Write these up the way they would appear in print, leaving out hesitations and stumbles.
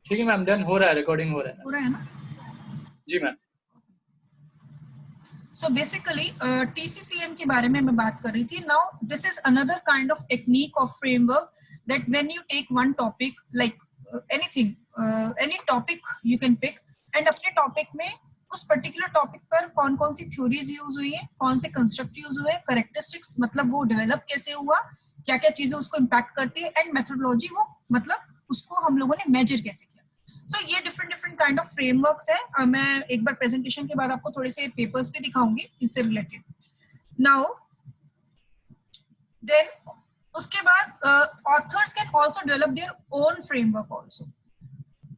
ठीक है ma'am, done हो रहा है, रिकॉर्डिंग हो रहा है ना? जी मैम। So basically TCCM के बारे में मैं बात कर रही थी. Now this is another kind of technique or framework that when you take one topic like anything, any topic you can pick, and अपने topic में उस पर्टिकुलर टॉपिक पर कौन कौन सी थ्योरीज यूज हुई है, कौन से कंस्ट्रक्ट यूज हुए, करेक्टरिस्टिक्स मतलब वो डेवलप कैसे हुआ, क्या क्या चीजें उसको इम्पैक्ट करती है, एंड मेथोडोलॉजी वो मतलब उसको हम लोगों ने मेजर कैसे किया. सो ये different different kind of frameworks है. मैं एक बार प्रेजेंटेशन के बाद आपको थोड़े से पेपर्स भी दिखाऊंगी इससे रिलेटेड. नाउ देन उसके बाद authors can also develop their own framework also.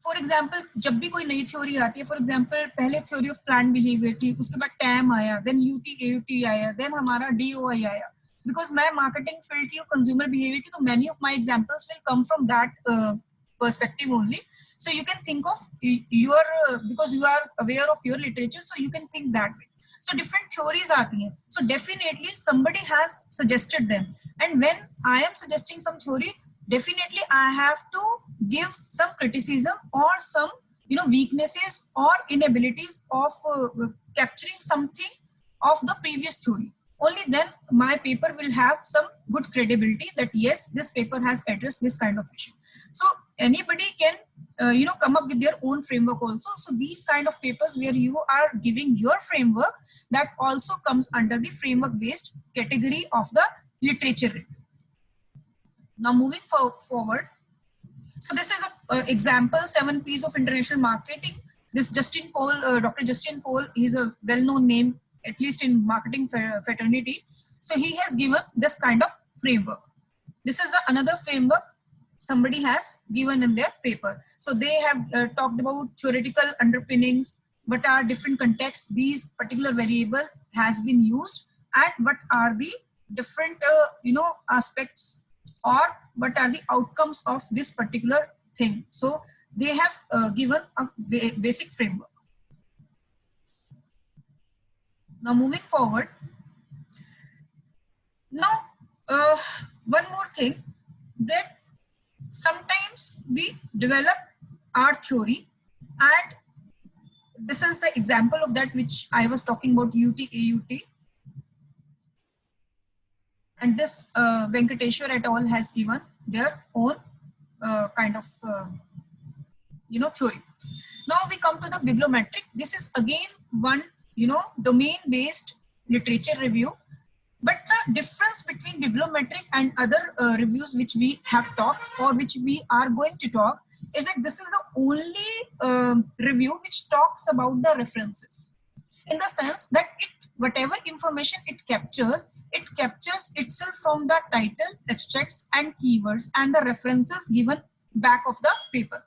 For example जब भी कोई नई थ्योरी आती है, फॉर एग्जाम्पल पहले थ्योरी ऑफ प्लान बिहेवियर थी, उसके बाद टैम आया, देन यूटी आया, देन हमारा डीओआई आया. बिकॉज मैं मार्केटिंग फील्ड की, कंज्यूमर बिहेवियर की, तो many of my examples will come from that perspective only. So you can think of your because you are aware of your literature, so you can think that way. So different theories aati hain, so definitely somebody has suggested them, and when I am suggesting some theory, definitely I have to give some criticism or some weaknesses or inabilities of capturing something of the previous theory. Only then my paper will have some good credibility that yes, this paper has addressed this kind of issue. So anybody can come up with their own framework also. So these kind of papers where you are giving your framework, that also comes under the framework based category of the literature review. Now moving forward, so this is a example 7 P's of international marketing. This Justin Paul, Dr. Justin Paul, is a well-known name at least in marketing fraternity. So he has given this kind of framework. This is another framework somebody has given in their paper. So they have talked about theoretical underpinnings, what are different contexts these particular variable has been used, and what are the different aspects or what are the outcomes of this particular thing. So they have given a basic framework. Now moving forward, now one more thing, that sometimes we develop our theory, and this is the example of that which I was talking about, UT-AUT, and this Venkateshwar et al. Has given their own kind of theory. Now we come to the bibliometric. This is again one domain based literature review. But the difference between bibliometric and other reviews which we have talked or which we are going to talk is that this is the only review which talks about the references, in the sense that whatever information it captures itself from the title, abstracts and keywords and the references given back of the paper.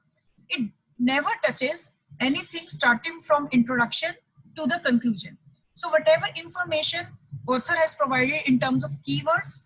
It never touches anything starting from introduction to the conclusion. So whatever information author has provided in terms of keywords,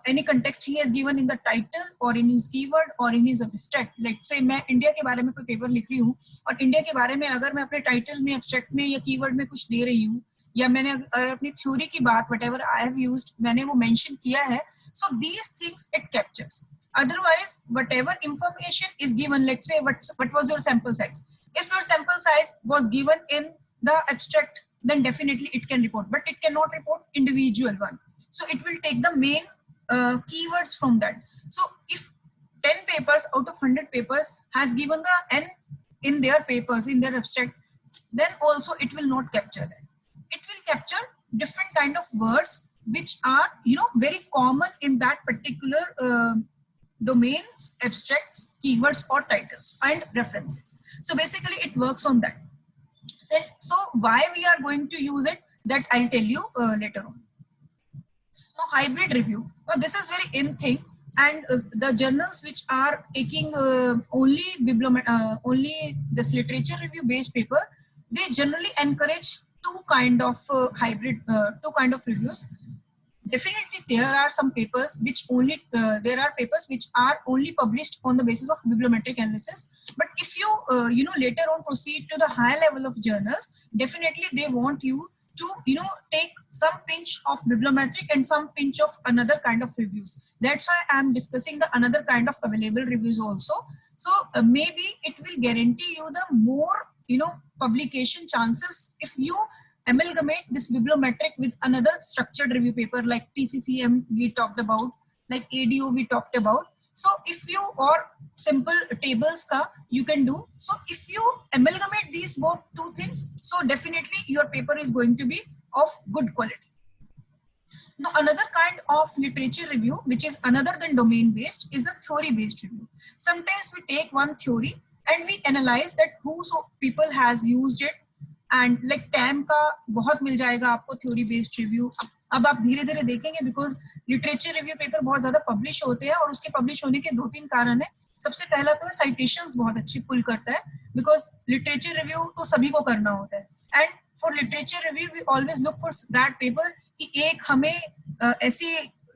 any context he has given in the title or in his keyword or in his abstract. Like say मैं India के बारे में कोई paper लिख रही हूँ और India के बारे में अगर मैं अपने टाइटल में, abstract में या कीवर्ड में कुछ दे रही हूँ, या मैंने अगर अपनी थ्योरी की बात whatever I have used मैंने वो mention किया है, so these things it captures. Otherwise whatever information is given, let's say what was your sample size, if your sample size was given in the abstract, then definitely it can report, but it cannot report individual one. So it will take the main keywords from that. So if 10 papers out of 100 papers has given the N in their papers, in their abstract, then also it will not capture that. It will capture different kind of words which are very common in that particular domains, abstracts, keywords or titles and references. So basically it works on that. So why we are going to use it, that I'll tell you later on. Now hybrid review. Now this is very in thing, and the journals which are taking only this literature review based paper, they generally encourage two kind of reviews. Definitely there are some papers which only are only published on the basis of bibliometric analysis, but if you later on proceed to the higher level of journals, definitely they want you to take some pinch of bibliometric and some pinch of another kind of reviews. That's why I'm discussing the another kind of available reviews also. So maybe it will guarantee you the more, you know, publication chances if you amalgamate this bibliometric with another structured review paper like TCCM we talked about, like ADO we talked about. So if you, or simple tables ka you can do. So if you amalgamate these both two things, so definitely your paper is going to be of good quality. Now, another kind of literature review, which is another than domain based, is the theory based review. Sometimes we take one theory and we analyze that who so people has used it, and like TAM का बहुत मिल जाएगा आपको theory based review. अब आप धीरे धीरे देखेंगे because literature review paper बहुत ज्यादा publish होते हैं, और उसके publish होने के 2-3 कारण है. सबसे पहला तो है citations बहुत अच्छी pull करता है, because literature review तो सभी को करना होता है, and for literature review we always look for that paper कि एक हमें ऐसी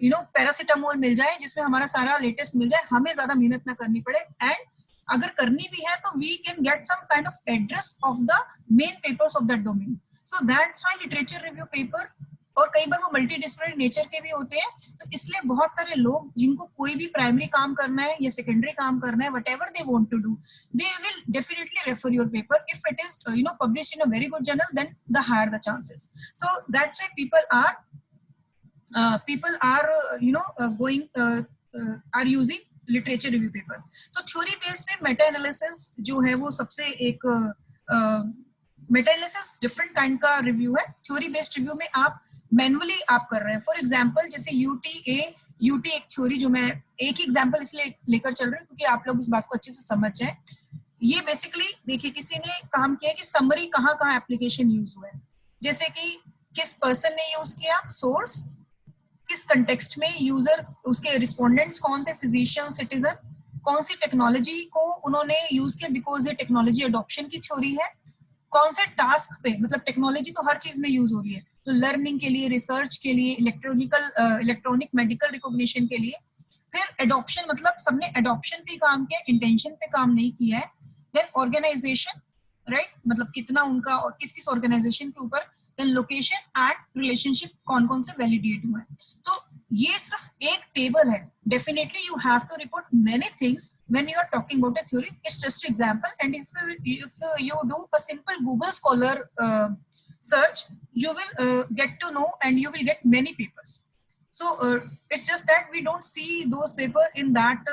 you know पैरासिटामोल मिल जाए जिसमें हमारा सारा लेटेस्ट मिल जाए, हमें ज्यादा मेहनत ना करनी पड़े, एंड अगर करनी भी है तो we can get some kind of address of the main papers of that domain. So that's why literature review paper, और कई बार वो मल्टीडिसिप्लिनरी नेचर के भी होते हैं, तो इसलिए बहुत सारे लोग जिनको कोई भी प्राइमरी काम करना है या सेकेंडरी काम करना है, whatever they want to do, they will definitely refer your paper if it is you know published in a very good journal, then the higher the chances. So that's why people are you know are using literature review paper. तो theory based में Meta analysis जो है वो सबसे एक Meta analysis different kind का review है. Theory based review में आप मैनुअली आप कर रहे हैं. फॉर एग्जांपल जैसे यूटी एक थ्योरी, जो मैं एक ही एग्जांपल इसलिए लेकर चल रही हूँ क्योंकि आप लोग इस बात को अच्छे से समझ जाएं. ये बेसिकली देखिए किसी ने काम किया कि समरी कहाँ एप्लीकेशन यूज हुआ है, जैसे कि किस पर्सन ने यूज किया, सोर्स, किस कंटेक्स्ट में यूजर, उसके रिस्पोंडेंट्स कौन थे, फिजिशियन, सिटीजन, कौन सी टेक्नोलॉजी को उन्होंने यूज किया बिकॉज ये टेक्नोलॉजी अडॉप्शन की थ्योरी है, कौन से टास्क पे, मतलब टेक्नोलॉजी तो हर चीज में यूज हो रही है, तो लर्निंग के लिए, रिसर्च के लिए, इलेक्ट्रॉनिक मेडिकल रिकॉग्निशन के लिए. फिर एडॉप्शन, मतलब सबने एडॉप्शन पे काम किया, इंटेंशन पे काम नहीं किया है. देन ऑर्गेनाइजेशन, राइट, मतलब कितना उनका और किस किस ऑर्गेनाइजेशन के ऊपर. देन लोकेशन एंड रिलेशनशिप कौन से वैलिडेट हुए. तो ये सिर्फ एक टेबल है. Definitely you have to report many things when you are talking about a theory. It's just example, and if you do a simple Google Scholar search, you will get to know and you will get many papers. So it's just that we don't see those paper in that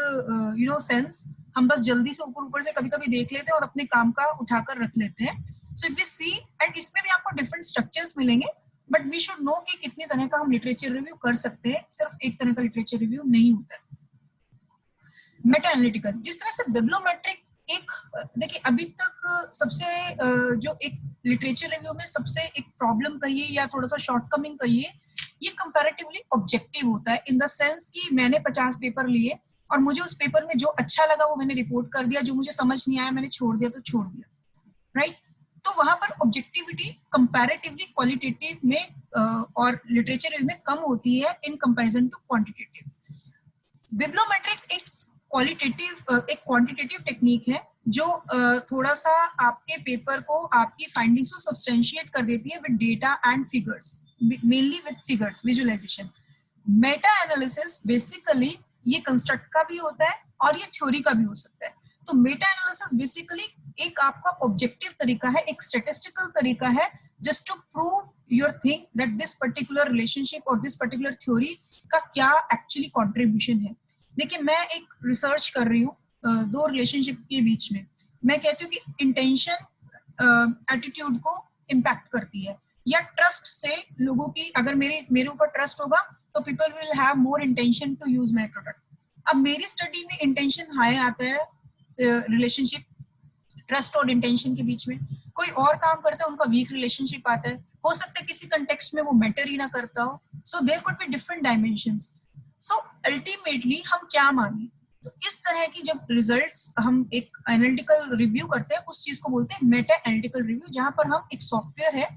you know sense. हम बस जल्दी से ऊपर से कभी-कभी देख लेते हैं और अपने काम का उठाकर रख लेते हैं. So if we see, and इसमें भी आपको different structures मिलेंगे, but we should know कि कितने तरह का हम लिटरेचर रिव्यू कर सकते हैं. सिर्फ एक तरह का लिटरेचर रिव्यू नहीं होता है. मेटा एनालिटिकल, जिस तरह से बिब्लियोमेट्रिक एक, देखिए अभी तक सबसे जो एक लिटरेचर रिव्यू में सबसे एक प्रॉब्लम कहिए या थोड़ा सा शॉर्टकमिंग कहिए, ये कंपैरेटिवली ऑब्जेक्टिव होता है इन द सेंस कि मैंने 50 पेपर लिए और मुझे उस पेपर में जो अच्छा लगा वो मैंने रिपोर्ट कर दिया, जो मुझे समझ नहीं आया मैंने छोड़ दिया तो छोड़ दिया, राइट. तो वहां पर ऑब्जेक्टिविटी कंपैरेटिवली क्वालिटेटिव में और लिटरेचर रिव्यू में कम होती है इन कंपैरिजन टू क्वांटिटेटिव. बिब्लियोमेट्रिक एक क्वांटिटेटिव टेक्निक है जो थोड़ा सा आपके पेपर को, आपकी फाइंडिंग्स को सब्सटेंशिएट कर देती है with data and figures, mainly with figures, visualisation. Meta analysis basically ये कंस्ट्रक्ट का भी होता है और ये थ्योरी का भी हो सकता है. तो मेटा एनालिसिस बेसिकली एक आपका ऑब्जेक्टिव तरीका है, एक स्टैटिस्टिकल तरीका है, just to prove your thing that this particular relationship और दिस पर्टिकुलर थ्योरी का क्या एक्चुअली कॉन्ट्रीब्यूशन है. देखिए मैं एक रिसर्च कर रही हूँ दो रिलेशनशिप के बीच में. मैं कहती हूँ कि इंटेंशन एटीट्यूड को इम्पैक्ट करती है, या ट्रस्ट से लोगों की, अगर मेरे ऊपर ट्रस्ट होगा तो people will have more intention to use my product. अब मेरी स्टडी में इंटेंशन हाई आता है रिलेशनशिप ट्रस्ट और इंटेंशन के बीच में. कोई और काम करता है उनका वीक रिलेशनशिप आता है. हो सकता है किसी कंटेक्स्ट में वो मैटर ही ना करता हो. So there could be different dimensions. So ultimately हम क्या माने, तो इस तरह की जब रिजल्ट्स हम एक एनालिटिकल रिव्यू करते हैं उस चीज को बोलते हैं मेटा एनालिटिकल रिव्यू, जहां पर हम एक सॉफ्टवेयर है,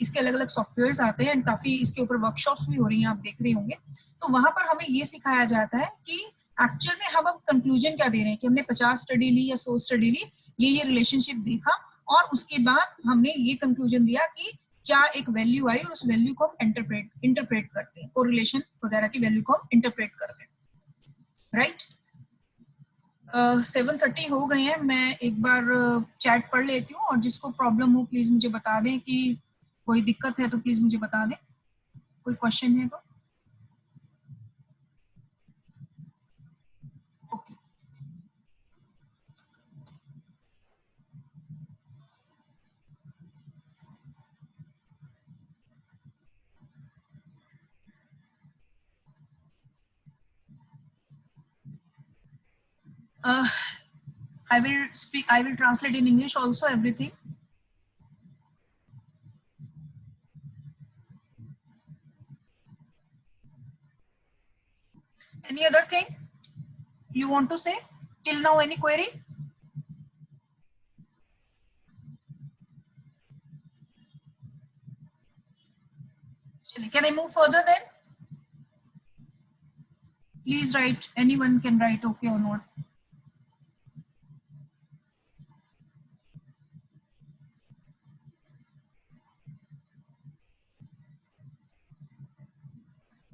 इसके अलग अलग सॉफ्टवेयर्स आते हैं एंड काफी इसके ऊपर वर्कशॉप्स भी हो रही हैं, आप देख रहे होंगे. तो वहां पर हमें ये सिखाया जाता है कि एक्चुअल में हम अब कंक्लूजन क्या दे रहे हैं, कि हमने 50 स्टडी ली या 100 स्टडी ली, ये रिलेशनशिप देखा और उसके बाद हमने ये कंक्लूजन दिया कि क्या एक वैल्यू आई और उस वैल्यू को हम इंटरप्रेट करते हैं, कोरिलेशन वगैरह की वैल्यू को हम इंटरप्रेट करते हैं, राइट. 7:30 हो गए हैं, मैं एक बार चैट पढ़ लेती हूँ और जिसको प्रॉब्लम हो प्लीज मुझे बता दें, कि कोई दिक्कत है तो प्लीज मुझे बता दें, कोई क्वेश्चन है तो। Okay, I will speak, I will translate in English also everything. Any other thing you want to say till now? Any query? Can I move further then? Please write, anyone can write okay or not.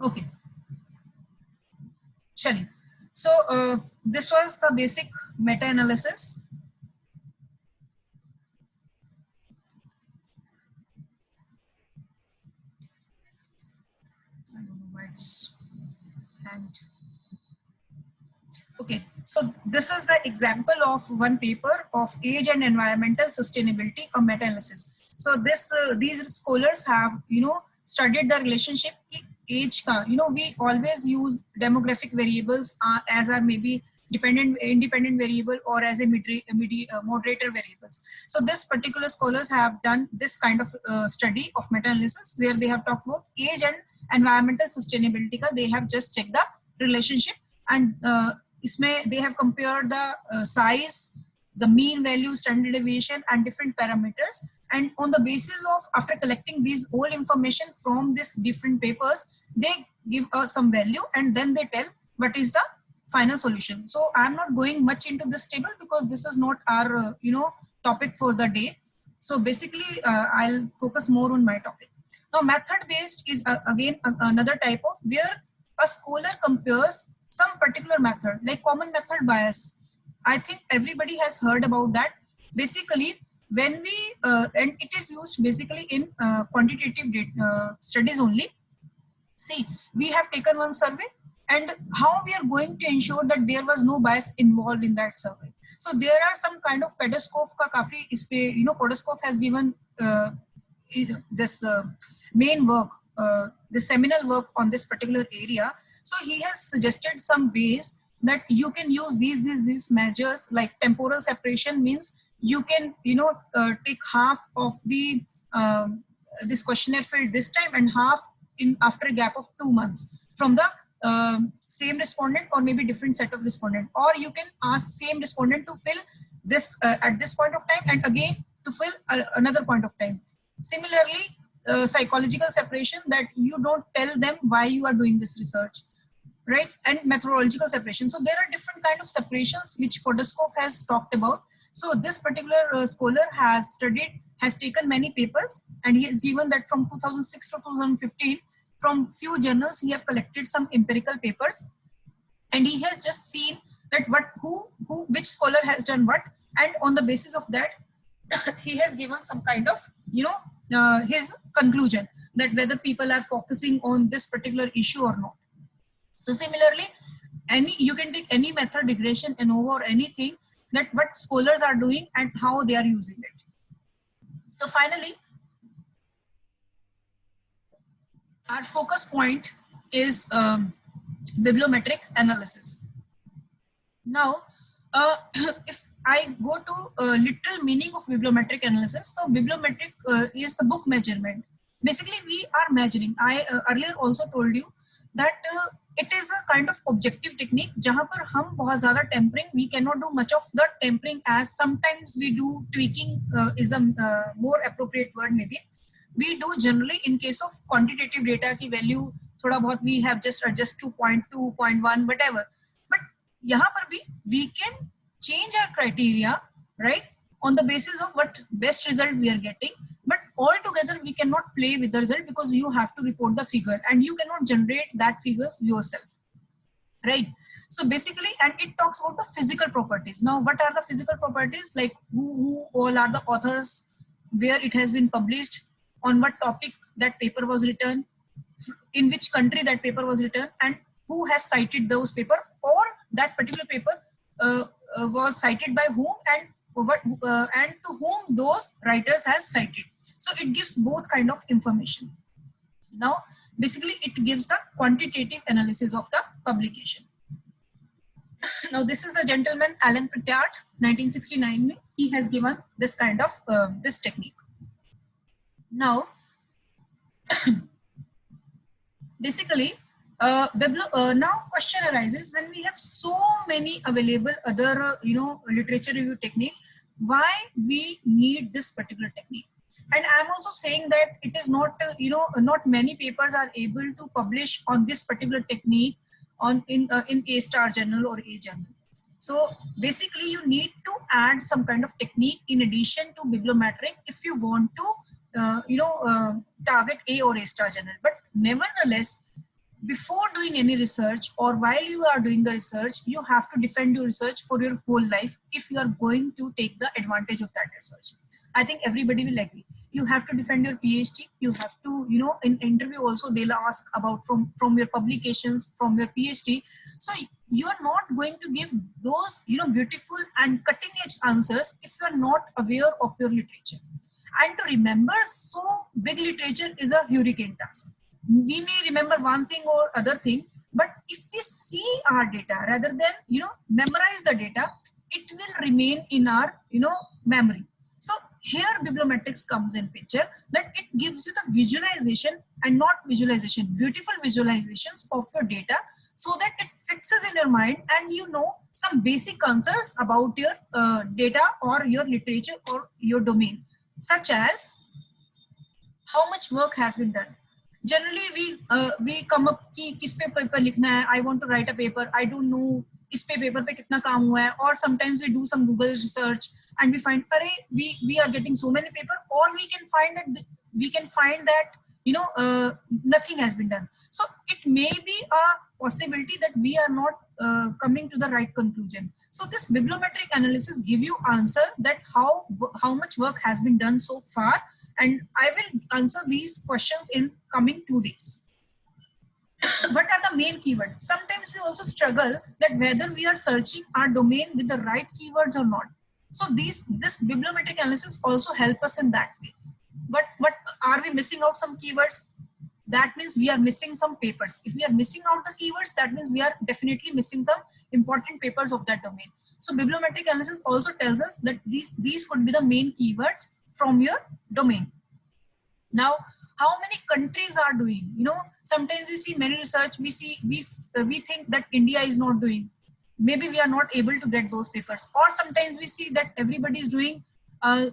Okay, Shali. So this was the basic meta-analysis. I don't know why it's hanged. Okay, so this is the example of one paper of age and environmental sustainability, a meta-analysis. So this these scholars have, you know, studied the relationship age ka, you know, we always use demographic variables as our maybe independent variable or as a moderator variables. So this particular scholars have done this kind of study of meta-analysis where they have talked about age and environmental sustainability ka, they have just checked the relationship, and इसमें they have compared the size, the mean value, standard deviation and different parameters, and on the basis of after collecting these all information from these different papers, they give some value and then they tell what is the final solution. So I'm not going much into this table because this is not our you know, topic for the day. So basically I'll focus more on my topic. Now method based is again another type of where a scholar compares some particular method, like common method bias. I think everybody has heard about that. Basically, when we, and it is used basically in quantitative studies only. See, we have taken one survey and how we are going to ensure that there was no bias involved in that survey. So there are some kind of Pedescoff ka kafi ispe, you know, Pedescoff has given this main work, the seminal work on this particular area. So he has suggested some ways that you can use these measures, like temporal separation means you can, you know, take half of the this questionnaire filled this time and half in after a gap of 2 months from the same respondent or maybe different set of respondent, or you can ask same respondent to fill this at this point of time and again to fill another point of time. Similarly, psychological separation, that you don't tell them why you are doing this research, right? And methodological separation. So there are different kind of separations which Podeskov has talked about. So this particular scholar has studied, has taken many papers, and he has given that from 2006 to 2015, from few journals, he have collected some empirical papers, and he has just seen that which scholar has done what, and on the basis of that, he has given some kind of, you know, his conclusion that whether people are focusing on this particular issue or not. So similarly, you can take any method, regression, ANOVA or anything, that what scholars are doing and how they are using it. So finally, our focus point is bibliometric analysis. Now, if I go to literal meaning of bibliometric analysis, so bibliometric is the book measurement. Basically, we are measuring. I earlier also told you that it is a kind of objective technique जहाँ पर हम बहुत ज़्यादा tempering, we cannot do much of the tempering, as sometimes we do tweaking is the more appropriate word maybe. We do generally in case of quantitative data की value थोड़ा बहुत we have just adjust to 0.2, 0.1, whatever. But यहाँ पर भी we can change our criteria, right, on the basis of what best result we are getting. But altogether we cannot play with the result because you have to report the figure and you cannot generate that figures yourself. right? So basically, and it talks about the physical properties. Now, what are the physical properties? Like who all are the authors, where it has been published, on what topic that paper was written, in which country that paper was written, and who has cited those paper, or that particular paper was cited by whom, and what and to whom those writers has cited. So it gives both kind of information. Now, basically, it gives the quantitative analysis of the publication. Now, this is the gentleman Alan Fittyard, 1969. He has given this kind of this technique. Now, basically, now question arises, when we have so many available other literature review technique, why we need this particular technique? And I'm also saying that it is not not many papers are able to publish on this particular technique on in A-star journal or A journal. So basically, you need to add some kind of technique in addition to bibliometric if you want to target A or A-star journal. But nevertheless, before doing any research or while you are doing the research, you have to defend your research for your whole life if you are going to take the advantage of that research. I think everybody will agree. You have to defend your PhD. You have to, in interview also, they'll ask about from your publications, from your PhD. So you are not going to give those, beautiful and cutting edge answers if you are not aware of your literature. And to remember so big literature is a hurricane task. We may remember one thing or other thing, but if we see our data rather than, memorize the data, it will remain in our, memory. So here bibliometrics comes in picture, that it gives you the visualization and not visualization, beautiful visualizations of your data, so that it fixes in your mind and you know some basic answers about your data or your literature or your domain, such as how much work has been done. Generally we come up ki kis pe paper likhna hai, I want to write a paper, I don't know is pe paper pe kitna kaam hua hai, or sometimes we do some Google research and we find we are getting so many paper, or we can find that nothing has been done. So it may be a possibility that we are not coming to the right conclusion. So this bibliometric analysis give you answer that how much work has been done so far, and I will answer these questions in coming 2 days. What are the main keywords? Sometimes we also struggle that whether we are searching our domain with the right keywords or not. So this bibliometric analysis also help us in that way. But what are we missing out some keywords? That means we are missing some papers. If we are missing out the keywords, that means we are definitely missing some important papers of that domain. So bibliometric analysis also tells us that these could be the main keywords from your domain. Now, how many countries are doing? Sometimes we see many research, we think that India is not doing. Maybe we are not able to get those papers. Or sometimes we see that everybody is doing, I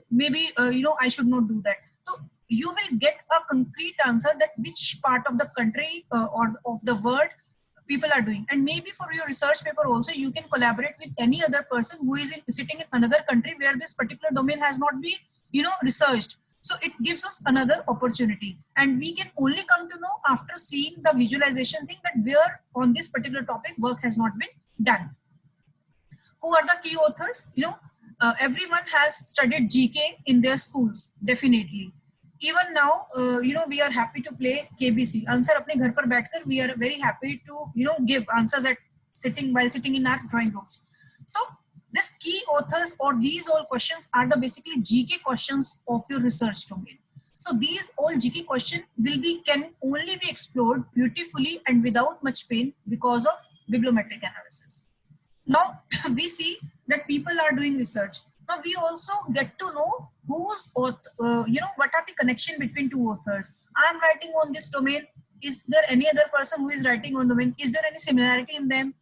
should not do that. So you will get a concrete answer that which part of the country or of the world people are doing. And maybe for your research paper also, you can collaborate with any other person who is sitting in another country where this particular domain has not been, researched. So it gives us another opportunity, and we can only come to know after seeing the visualization thing that where on this particular topic work has not been done. Who are the key authors? Everyone has studied GK in their schools, definitely. Even now, we are happy to play KBC. Answer apne ghar par baitkar, we are very happy to, give answers while sitting in our drawing rooms. So this key authors or these all questions are the basically GK questions of your research domain. So these all GK questions can only be explored beautifully and without much pain because of bibliometric analysis. Now we see that people are doing research. Now we also get to know who's what are the connection between two authors. I'm writing on this domain. Is there any other person who is writing on domain? Is there any similarity in them?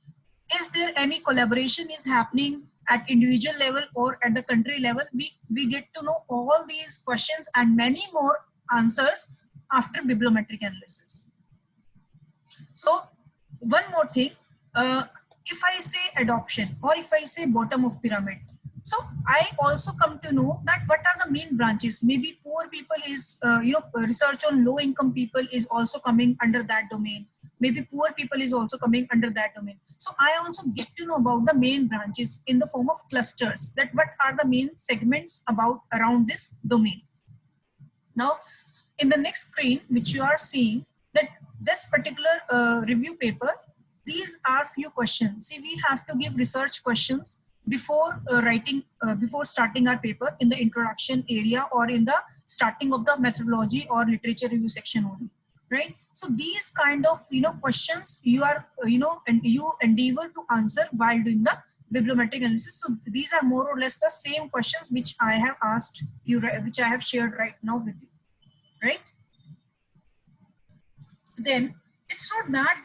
Is there any collaboration is happening at individual level or at the country level? We get to know all these questions and many more answers after bibliometric analysis. So one more thing, if I say adoption or if I say bottom of pyramid, so I also come to know that what are the main branches. Maybe poor people is, research on low income people is also coming under that domain. maybe poor people is also coming under that domain. So I also get to know about the main branches in the form of clusters, that what are the main segments about around this domain. Now, in the next screen, which you are seeing, that this particular review paper, these are few questions. See, we have to give research questions before before starting our paper in the introduction area or in the starting of the methodology or literature review section only, right? So these kind of questions you are and you endeavor to answer while doing the bibliometric analysis. So these are more or less the same questions which I have asked you, which I have shared right now with you, right? Then it's not that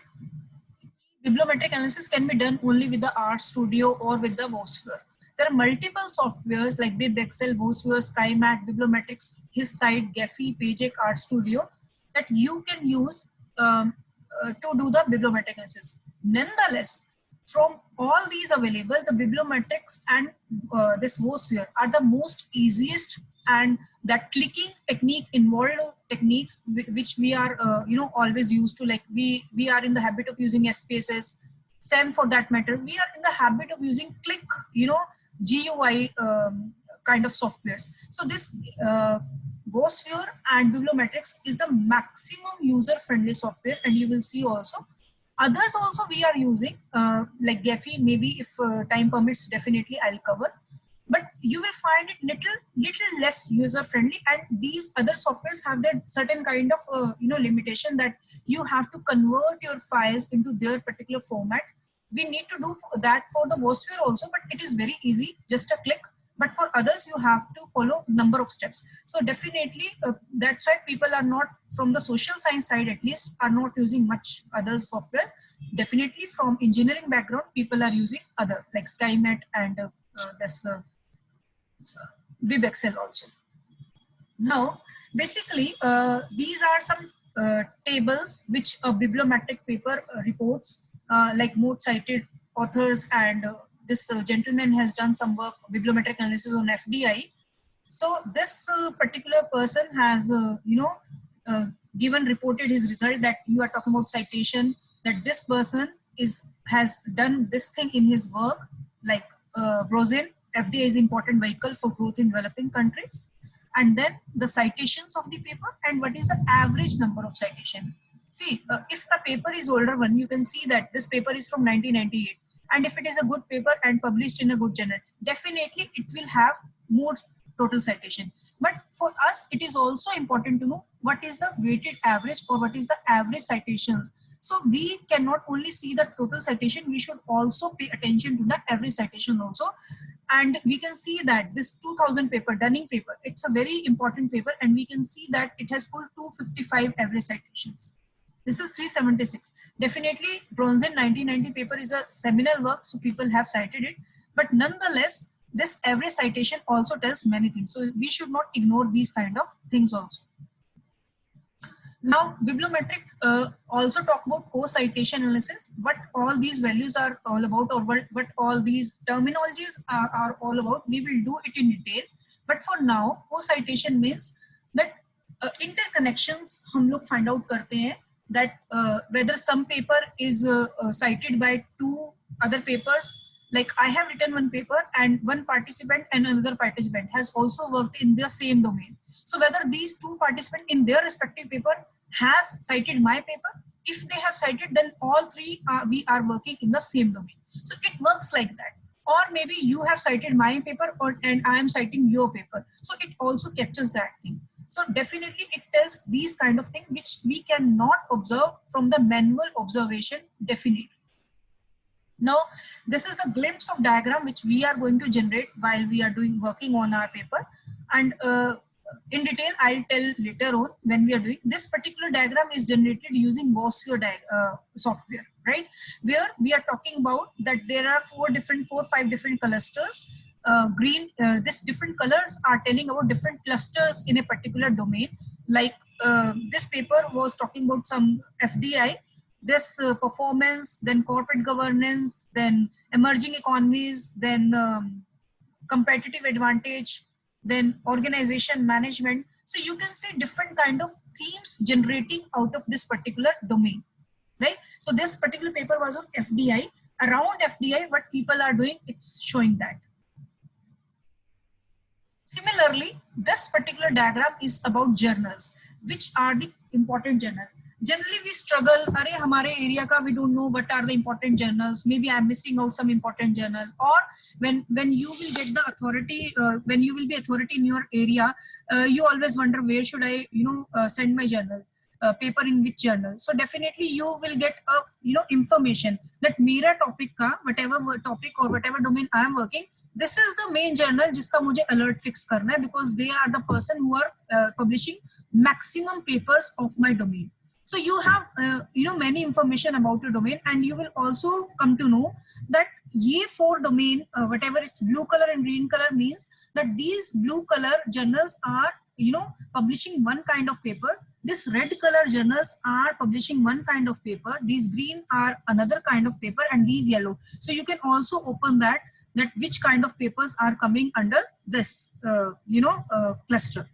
bibliometric analysis can be done only with the RStudio or with the WOSphere. There are multiple softwares like BibExcel, WOSphere, SkyMat, Bibliometrics, HisSite, Gephi, Pageek, RStudio that you can use to do the bibliometric analysis. Nonetheless, from all these available, the bibliometrics and this WOSphere are the most easiest, and that clicking technique involved techniques which we are always used to, like we are in the habit of using SPSS, SEM for that matter. We are in the habit of using click GUI kind of softwares. So this WOSphere and Bibliometrics is the maximum user friendly software, and you will see also others also we are using like Gephi. Maybe if time permits, definitely I'll cover. But you will find it little less user friendly, and these other softwares have their certain kind of limitation that you have to convert your files into their particular format. We need to do that for the WOSphere also, but it is very easy, just a click. But for others, you have to follow number of steps. So definitely that's why people are not, from the social science side at least, are not using much other software. Definitely from engineering background, people are using other like SkyMat and this BibExcel also. Now, basically, these are some tables which a bibliometric paper reports, like most cited authors, and this gentleman has done some work, bibliometric analysis on FDI. So this particular person has, reported his result, that you are talking about citation, that this person has done this thing in his work, like Brozin, FDI is important vehicle for growth in developing countries. And then the citations of the paper and what is the average number of citation. See, if a paper is older one, you can see that this paper is from 1998. And if it is a good paper and published in a good journal, definitely it will have more total citation. But for us, it is also important to know what is the weighted average or what is the average citations. So we cannot only see the total citation, we should also pay attention to the average citation also. And we can see that this 2000 paper, Dunning paper, it's a very important paper, and we can see that it has pulled 255 average citations. This is 376. Definitely, Brozin 1990 paper is a seminal work, so people have cited it. But nonetheless, this average citation also tells many things. So we should not ignore these kind of things also. Now, bibliometric also talk about co-citation analysis, what all these values are all about, or what all these terminologies are all about. We will do it in detail. But for now, co-citation means that interconnections हम लोग find out करते हैं, that whether some paper is cited by two other papers. Like I have written one paper and one participant and another participant has also worked in the same domain. So whether these two participants in their respective paper has cited my paper, if they have cited, then all three we are working in the same domain. So it works like that. Or maybe you have cited my paper and I am citing your paper. So it also captures that thing. So definitely it tells these kind of things which we cannot observe from the manual observation, definitely. Now, this is the glimpse of diagram which we are going to generate while we are working on our paper. And in detail, I'll tell later on when we are doing. This particular diagram is generated using WOSphere software, right? Where we are talking about that there are 4 or 5 different clusters. Green, this different colors are telling about different clusters in a particular domain. Like this paper was talking about some FDI, this performance, then corporate governance, then emerging economies, then competitive advantage, then organization management. So you can see different kind of themes generating out of this particular domain. right? So this particular paper was on FDI. Around FDI, what people are doing, it's showing that. Similarly, this particular diagram is about journals. Which are the important journals? Generally, we struggle, Arey, hamare area ka, we don't know what are the important journals. Maybe I'm missing out some important journal. Or when you will get the authority, when you will be authority in your area, you always wonder where should I, send my journal. Paper in which journal. So definitely you will get a information that mera topic ka, whatever topic or whatever domain I am working, this is the main journal jiska mujhe alert fix karna hai, because they are the person who are publishing maximum papers of my domain. So you have many information about your domain, and you will also come to know that ye 4 domain, whatever is blue color and green color, means that these blue color journals are publishing one kind of paper. This red color journals are publishing one kind of paper. These green are another kind of paper, and these yellow. So you can also open that which kind of papers are coming under this cluster.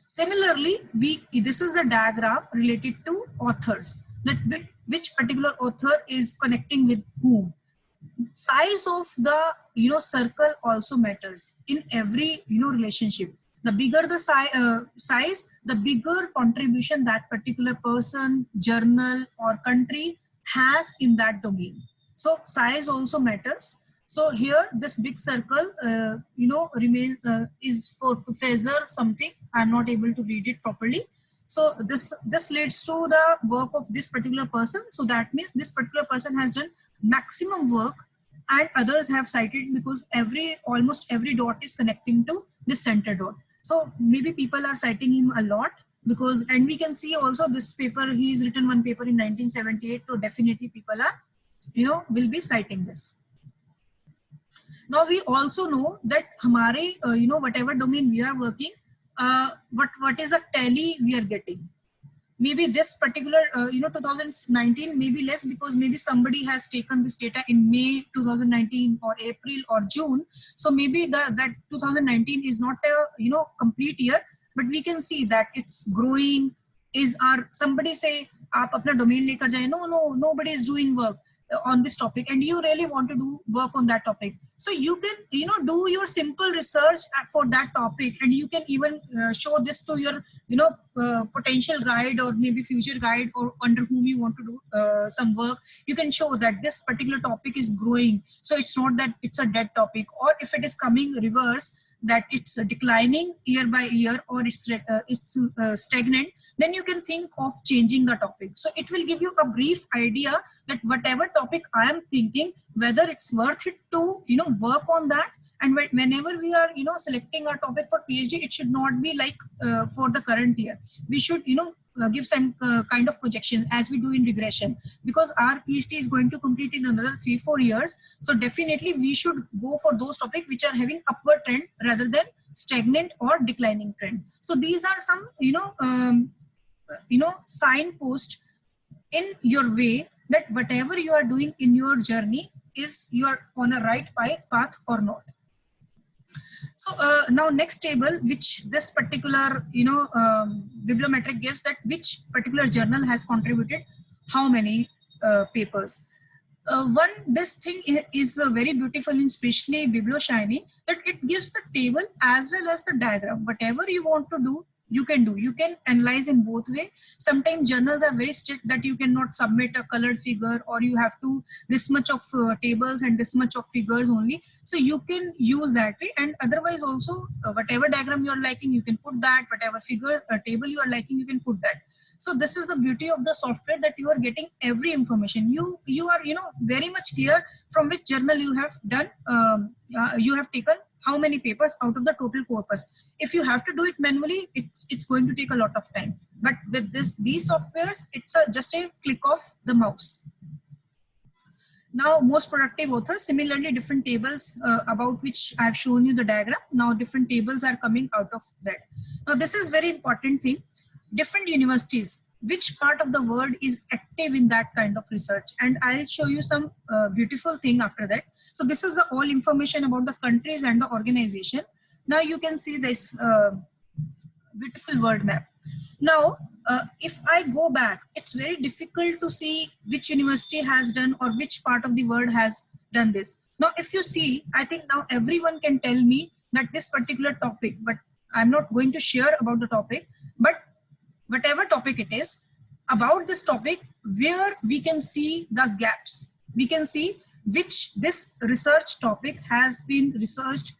Similarly, this is the diagram related to authors, that which particular author is connecting with whom. Size of the circle also matters in every relationship. The bigger the size, the bigger contribution that particular person, journal or country has in that domain. So size also matters. So here this big circle remains is for Professor something. I'm not able to read it properly. So this leads to the work of this particular person. So that means this particular person has done maximum work, and others have cited because almost every dot is connecting to this center dot. So maybe people are citing him a lot, because, and we can see also this paper, he's written one paper in 1978. So definitely people are, will be citing this. Now we also know that hamare, whatever domain we are working, what is the tally we are getting. Maybe this particular, 2019 maybe less, because maybe somebody has taken this data in May 2019 or April or June. So maybe that 2019 is not a complete year, but we can see that it's growing. Somebody say, aap apna domain lekar jaye. No, nobody is doing work on this topic, and you really want to do work on that topic. So you can do your simple research for that topic, and you can even show this to your potential guide or maybe future guide, or under whom you want to do some work. You can show that this particular topic is growing, so it's not that it's a dead topic, or if it is coming reverse, that it's declining year by year, or it's stagnant, then you can think of changing the topic. So it will give you a brief idea that whatever topic I am thinking, whether it's worth it to work on that. And whenever we are selecting our topic for PhD, it should not be like for the current year. We should give some kind of projection, as we do in regression, because our PhD is going to complete in another 3-4 years. So definitely we should go for those topics which are having upward trend rather than stagnant or declining trend. So these are some signpost in your way that whatever you are doing in your journey, is you are on a right path or not. So now next table, which this particular bibliometric gives, that which particular journal has contributed how many papers. This thing is very beautiful, in especially BiblioShiny, that it gives the table as well as the diagram. Whatever you want to do, you can do. You can analyze in both way. Sometimes journals are very strict that you cannot submit a colored figure, or you have to this much of tables and this much of figures only. So you can use that way, and otherwise also whatever diagram you are liking, you can put that. Whatever figure table you are liking, you can put that. So this is the beauty of the software, that you are getting every information. You are very much clear from which journal you have done. You have taken how many papers out of the total corpus. If you have to do it manually, it's going to take a lot of time. But with these softwares, it's just a click of the mouse. Now, most productive authors, similarly different tables about which I have shown you the diagram. Now different tables are coming out of that. Now this is very important thing. Different universities, which part of the world is active in that kind of research, and I'll show you some beautiful thing after that. So this is the all information about the countries and the organization. Now you can see this beautiful word map. Now, if I go back, it's very difficult to see which university has done or which part of the world has done this. Now, if you see, I think now everyone can tell me that this particular topic, but I'm not going to share about the topic, but whatever topic it is, about this topic, where we can see the gaps. We can see which this research topic has been researched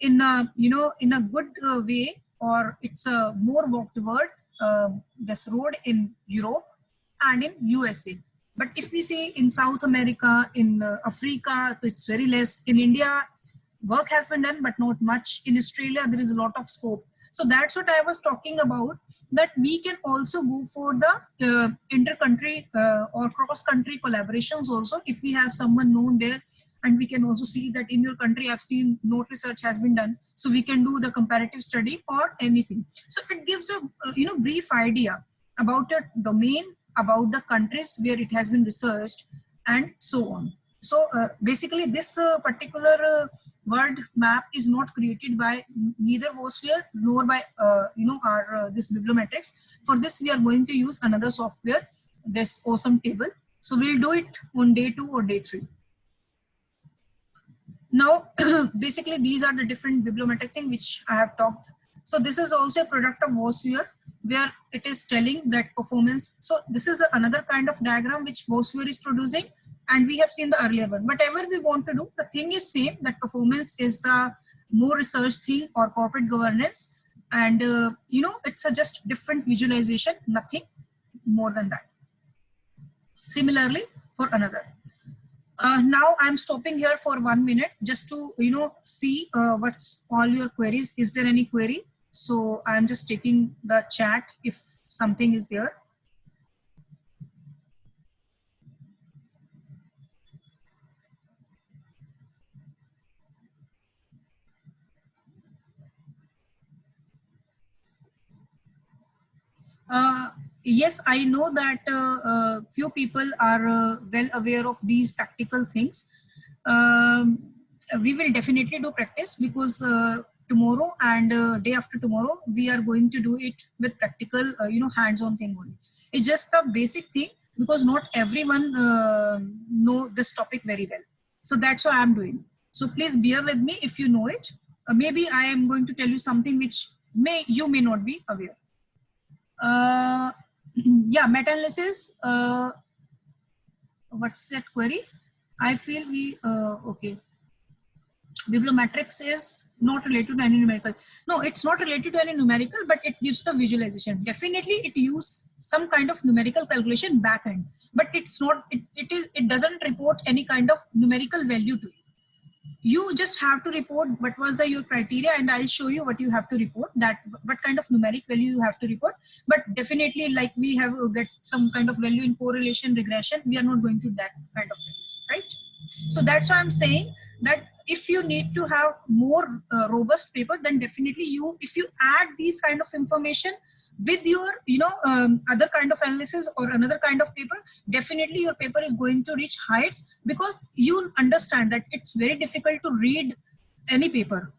in a, in a good way, or it's a more walked word, this road in Europe and in USA. But if we see in South America, in Africa, it's very less. In India, work has been done, but not much. In Australia, there is a lot of scope. So that's what I was talking about, that we can also go for the inter-country or cross-country collaborations also, if we have someone known there, and we can also see that in your country, I've seen note research has been done. So we can do the comparative study or anything. So it gives a brief idea about a domain, about the countries where it has been researched, and so on. So basically this particular word map is not created by neither WOSphere nor by our this bibliometrics. For this we are going to use another software, this awesome table. So we'll do it on day 2 or day 3. Now basically these are the different bibliometric things which I have talked. So this is also a product of WOSphere, where it is telling that performance. So this is another kind of diagram which WOSphere is producing, and we have seen the earlier one. Whatever we want to do, the thing is same, that performance is the more research thing or corporate governance. And it's a just different visualization, nothing more than that. Similarly for another. Now I'm stopping here for 1 minute just to see what's all your queries. Is there any query? So I'm just taking the chat if something is there. Yes, I know that few people are well aware of these practical things. We will definitely do practice, because tomorrow and day after tomorrow we are going to do it with practical hands-on thing only. It's just a basic thing, because not everyone know this topic very well. So that's what I'm doing. So please bear with me if you know it. Maybe I am going to tell you something which you may not be aware. Yeah, meta-analysis. What's that query? I feel okay. Bibliometrics is not related to any numerical. No, it's not related to any numerical, but it gives the visualization. Definitely it uses some kind of numerical calculation backend, but it's not, it doesn't report any kind of numerical value to you. You just have to report what was your criteria, and I'll show you what you have to report, that what kind of numeric value you have to report. But definitely, like we have get some kind of value in correlation, regression, we are not going to that kind of value, right? So that's why I'm saying that if you need to have more robust paper, then definitely if you add these kind of information with your other kind of analysis or another kind of paper, definitely your paper is going to reach heights, because you understand that it's very difficult to read any paper,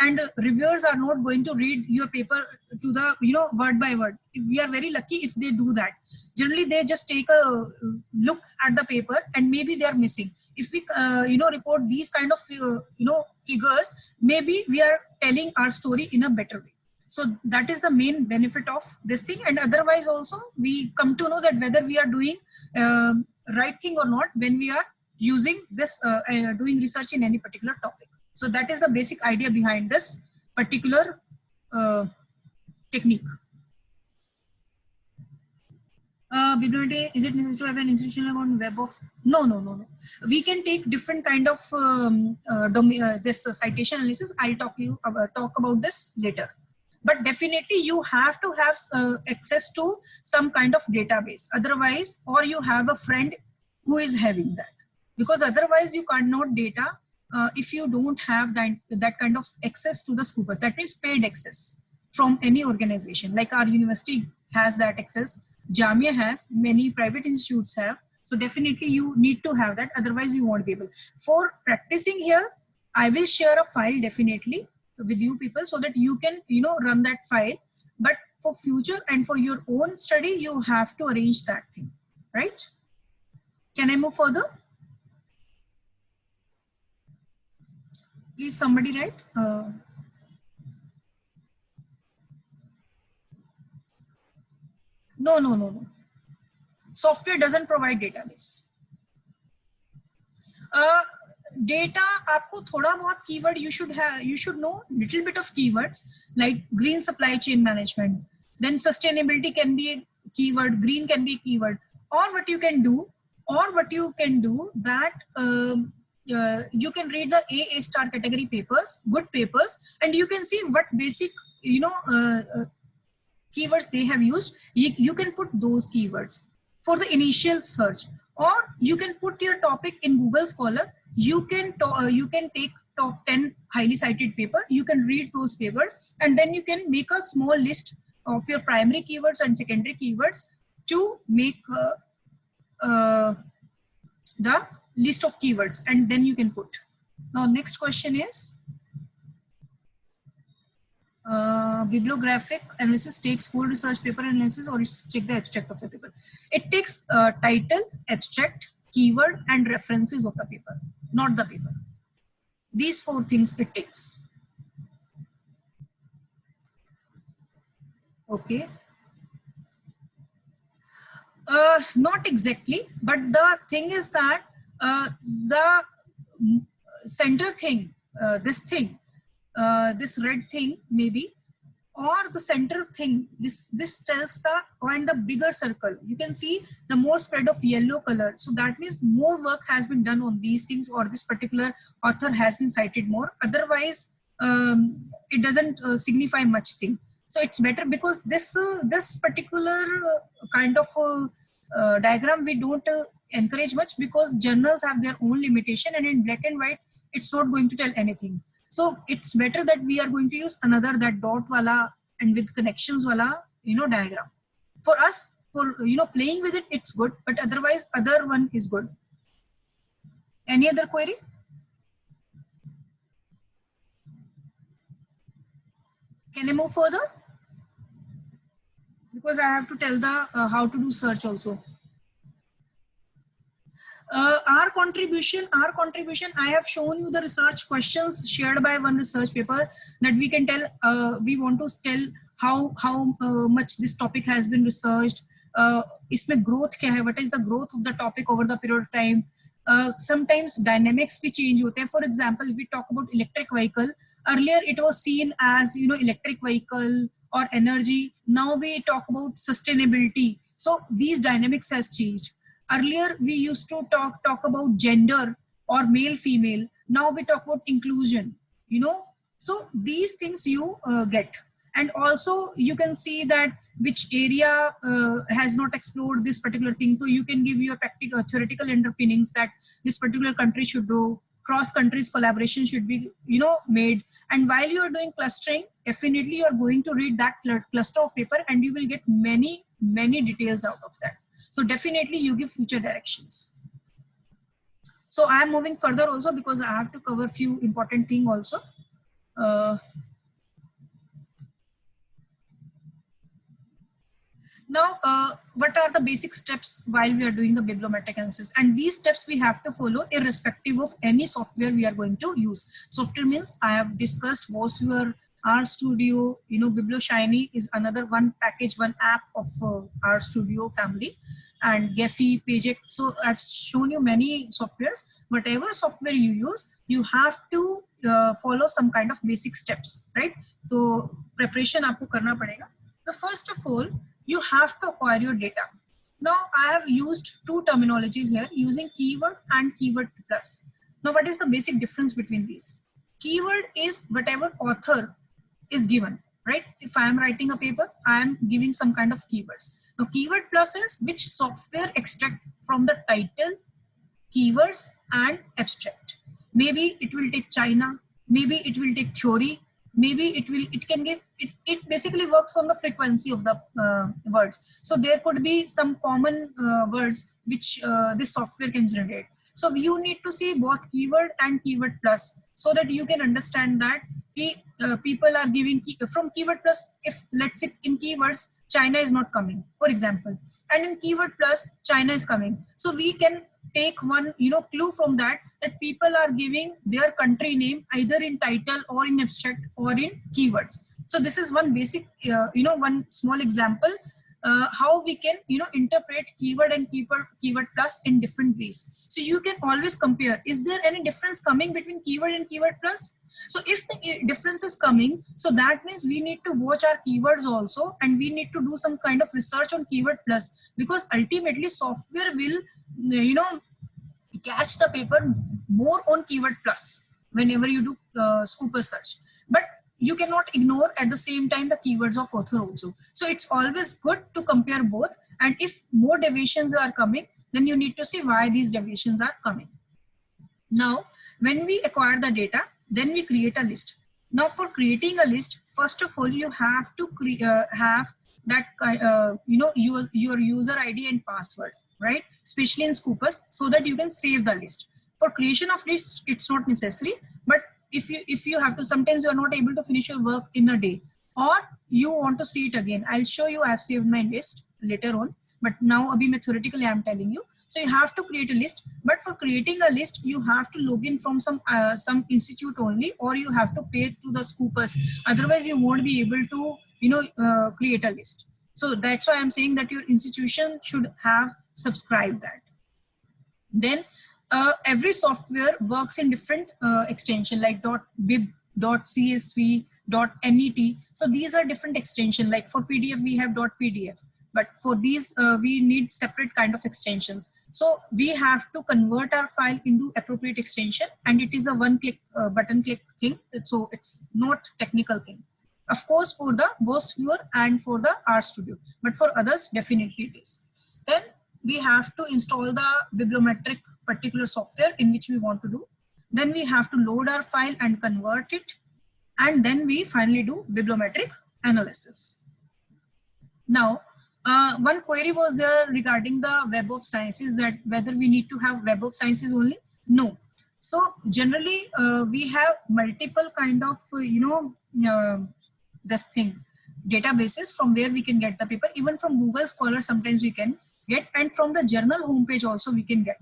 and reviewers are not going to read your paper to the word by word. We are very lucky if they do that. Generally they just take a look at the paper and maybe they are missing. If we report these kind of figures, maybe we are telling our story in a better way. So that is the main benefit of this thing. And otherwise also we come to know that whether we are doing right thing or not when we are using this doing research in any particular topic. So that is the basic idea behind this particular technique. Bibliometry, is it necessary to have an institutional on web of? No. We can take different kind of this citation analysis. I'll talk about this later. But definitely you have to have access to some kind of database. Otherwise, or you have a friend who is having that. Because otherwise you cannot data if you don't have that kind of access to the Scoopers. That means paid access from any organization. Like our university has that access. Jamia has, many private institutes have. So definitely you need to have that. Otherwise you won't be able. For practicing here, I will share a file definitely with you people so that you can, you know, run that file. But for future and for your own study, you have to arrange that thing, right? Can I move further? Please, somebody write. No. Software doesn't provide database. Data, आपको थोड़ा बहुत keyword you should know little bit of keywords like green supply chain management. Then sustainability can be a keyword, green can be a keyword. Or what you can do that you can read the A star category papers, good papers, and you can see what basic, you know, keywords they have used. You can put those keywords for the initial search, or you can put your topic in Google Scholar. You can take top 10 highly cited paper. You can read those papers, and then you can make a small list of your primary keywords and secondary keywords to make the list of keywords, and then you can put. Now next question is bibliographic analysis takes whole research paper analysis or check the abstract of the paper. It takes title, abstract, keyword and references of the paper, not the paper. These 4 things it takes. Okay. Not exactly, but the thing is that the center thing, this red thing maybe, or the center thing, this tells the, and the bigger circle, you can see the more spread of yellow color. So that means more work has been done on these things, or this particular author has been cited more. Otherwise, it doesn't signify much thing. So it's better, because this particular kind of diagram we don't encourage much, because journals have their own limitation, and in black and white it's not going to tell anything. So it's better that we are going to use another, that dot wala and with connections wala, you know, diagram. For us, for, you know, playing with it, it's good, but otherwise other one is good. Any other query? Can I move further? Because I have to tell the how to do search also. Our contribution, I have shown you the research questions shared by one research paper, that we can tell, we want to tell how much this topic has been researched, isme growth kya hai, what is the growth of the topic over the period of time. Sometimes dynamics bhi change hote hain. For example, if we talk about electric vehicle, earlier it was seen as, you know, electric vehicle or energy. Now we talk about sustainability. So these dynamics has changed. Earlier we used to talk about gender or male female. Now we talk about inclusion, you know. So these things you get, and also you can see that which area has not explored this particular thing. So you can give your practical theoretical underpinnings that this particular country should do, cross countries collaboration should be, you know, made. And while you are doing clustering, definitely you are going to read that cluster of paper, and you will get many details out of that. So definitely you give future directions. So I am moving further also, because I have to cover few important things also. Now, what are the basic steps while we are doing the bibliometric analysis? And these steps we have to follow irrespective of any software we are going to use. Software means I have discussed WordSphere, RStudio, you know, BiblioShiny is another one package, one app of RStudio family, and Gephi, Pagex. So I've shown you many softwares. Whatever software you use, you have to follow some kind of basic steps, right? So preparation aapko karna padega. So first of all, you have to acquire your data. Now I have used 2 terminologies here, using keyword and keyword plus. Now what is the basic difference between these? Keyword is whatever author is given, right? If I am writing a paper, I am giving some kind of keywords. Now keyword plus is which software extract from the title, keywords and abstract. Maybe it will take China, maybe it will take theory, maybe it can give, it basically works on the frequency of the words. So there could be some common words which this software can generate. So you need to see both keyword and keyword plus, so that you can understand that people are giving from Keyword Plus, if let's say in keywords China is not coming, for example, and in Keyword Plus China is coming. So we can take one clue from that people are giving their country name either in title or in abstract or in keywords. So this is one basic one small example how we can interpret keyword and keyword plus in different ways. So you can always compare, is there any difference coming between keyword and keyword plus? So if the difference is coming, so that means we need to watch our keywords also, and we need to do some kind of research on keyword plus, because ultimately software will catch the paper more on keyword plus whenever you do Scooper search. But you cannot ignore at the same time the keywords of author also. So it's always good to compare both, and if more deviations are coming, then you need to see why these deviations are coming. Now when we acquire the data, then we create a list. Now for creating a list, first of all you have to have that your user ID and password, right, especially in Scoopus, so that you can save the list. For creation of lists it's not necessary, but if you have to, sometimes you are not able to finish your work in a day, or you want to see it again. I'll show you, I have saved my list later on, but now theoretically I'm telling you. So you have to create a list, but for creating a list you have to log in from some institute only, or you have to pay to the Scoopus, otherwise you won't be able to create a list. So that's why I'm saying that your institution should have subscribed that. Then every software works in different extension like .bib, .csv, .net. So these are different extension. Like for PDF we have .pdf, but for these we need separate kind of extensions. So we have to convert our file into appropriate extension, and it is a one-click button click thing. So it's not technical thing. Of course for the Boss Viewer and for the RStudio, but for others definitely it is. Then we have to install the bibliometric particular software in which we want to do. Then we have to load our file and convert it, and then we finally do bibliometric analysis. Now one query was there regarding the Web of Sciences, that whether we need to have Web of Sciences only. No. So generally we have multiple kind of this thing databases from where we can get the paper. Even from Google Scholar sometimes we can get, and from the journal homepage also we can get.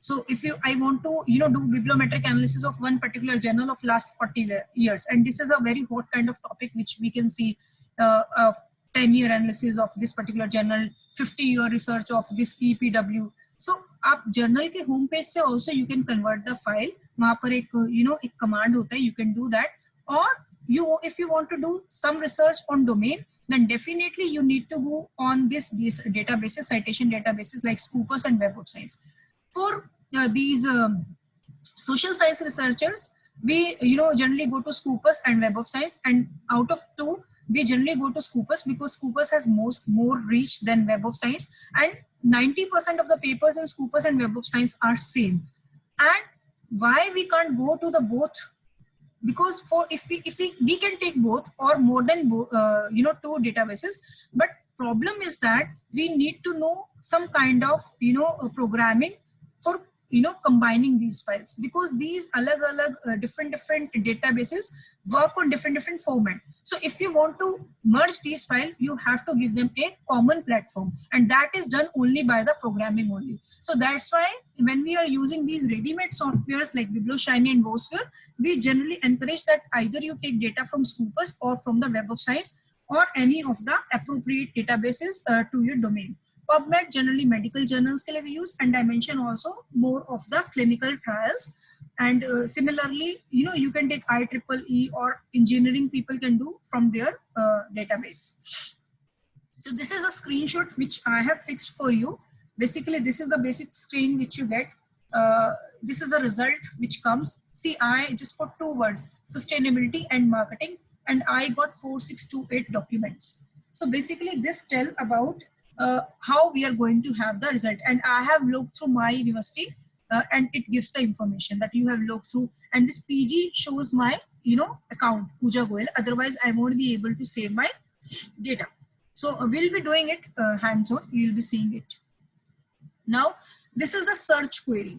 So if I want to do bibliometric analysis of one particular journal of last 40 years, and this is a very hot kind of topic which we can see 10-year analysis of this particular journal, 50-year research of this EPW. So आप journal के home page से also you can convert the file. वहाँ पर एक एक command होता है, you can do that. Or if you want to do some research on domain, then definitely you need to go on these databases, citation databases like Scopus and Web of Science. For these social science researchers, we generally go to Scopus and Web of Science, and out of two we generally go to Scopus because Scopus has more reach than Web of Science, and 90% of the papers in Scopus and Web of Science are same. And why we can't go to the both? Because for if we can take both or more than two databases, but problem is that we need to know some kind of programming for combining these files, because these different databases work on different format. So if you want to merge these files, you have to give them a common platform, and that is done only by the programming only. So that's why when we are using these ready-made softwares like BiblioShiny and WOSWare, we generally encourage that either you take data from Scopus or from the Web of Science or any of the appropriate databases to your domain. PubMed generally medical journals के लिए we use, and Dimension also more of the clinical trials. And similarly, you can take IEEE or engineering people can do from their database. So this is a screenshot which I have fixed for you. Basically, this is the basic screen which you get. This is the result which comes. See, I just put two words, sustainability and marketing, and I got 4628 documents. So basically this tell about how we are going to have the result, and I have looked through my university and it gives the information that you have looked through, and this PG shows my account Pooja Goel, otherwise I won't be able to save my data. So we'll be doing it hands-on, you'll be seeing it. Now this is the search query.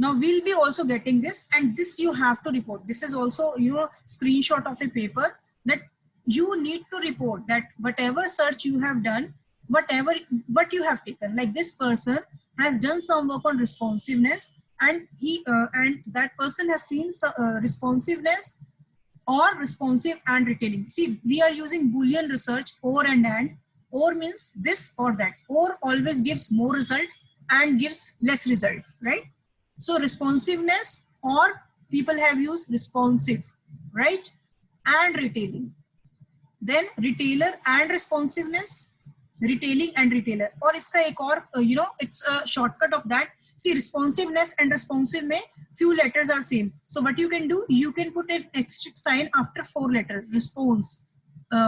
Now we'll be also getting this, and this you have to report. This is also, you know, screenshot of a paper that you need to report that whatever search you have done, what you have taken, like this person has done some work on responsiveness, and and that person has seen responsiveness or responsive and retailing. See, we are using Boolean research, or and. Or means this or that. Or always gives more result and gives less result, right? So responsiveness, or people have used responsive, right? And retailing. Then retailer and responsiveness, retailing and retailer. Or iska ek aur, you know, it's a shortcut of that. See, responsiveness and responsive mein few letters are same. So what you can do, you can put an asterisk sign after 4 letters, response,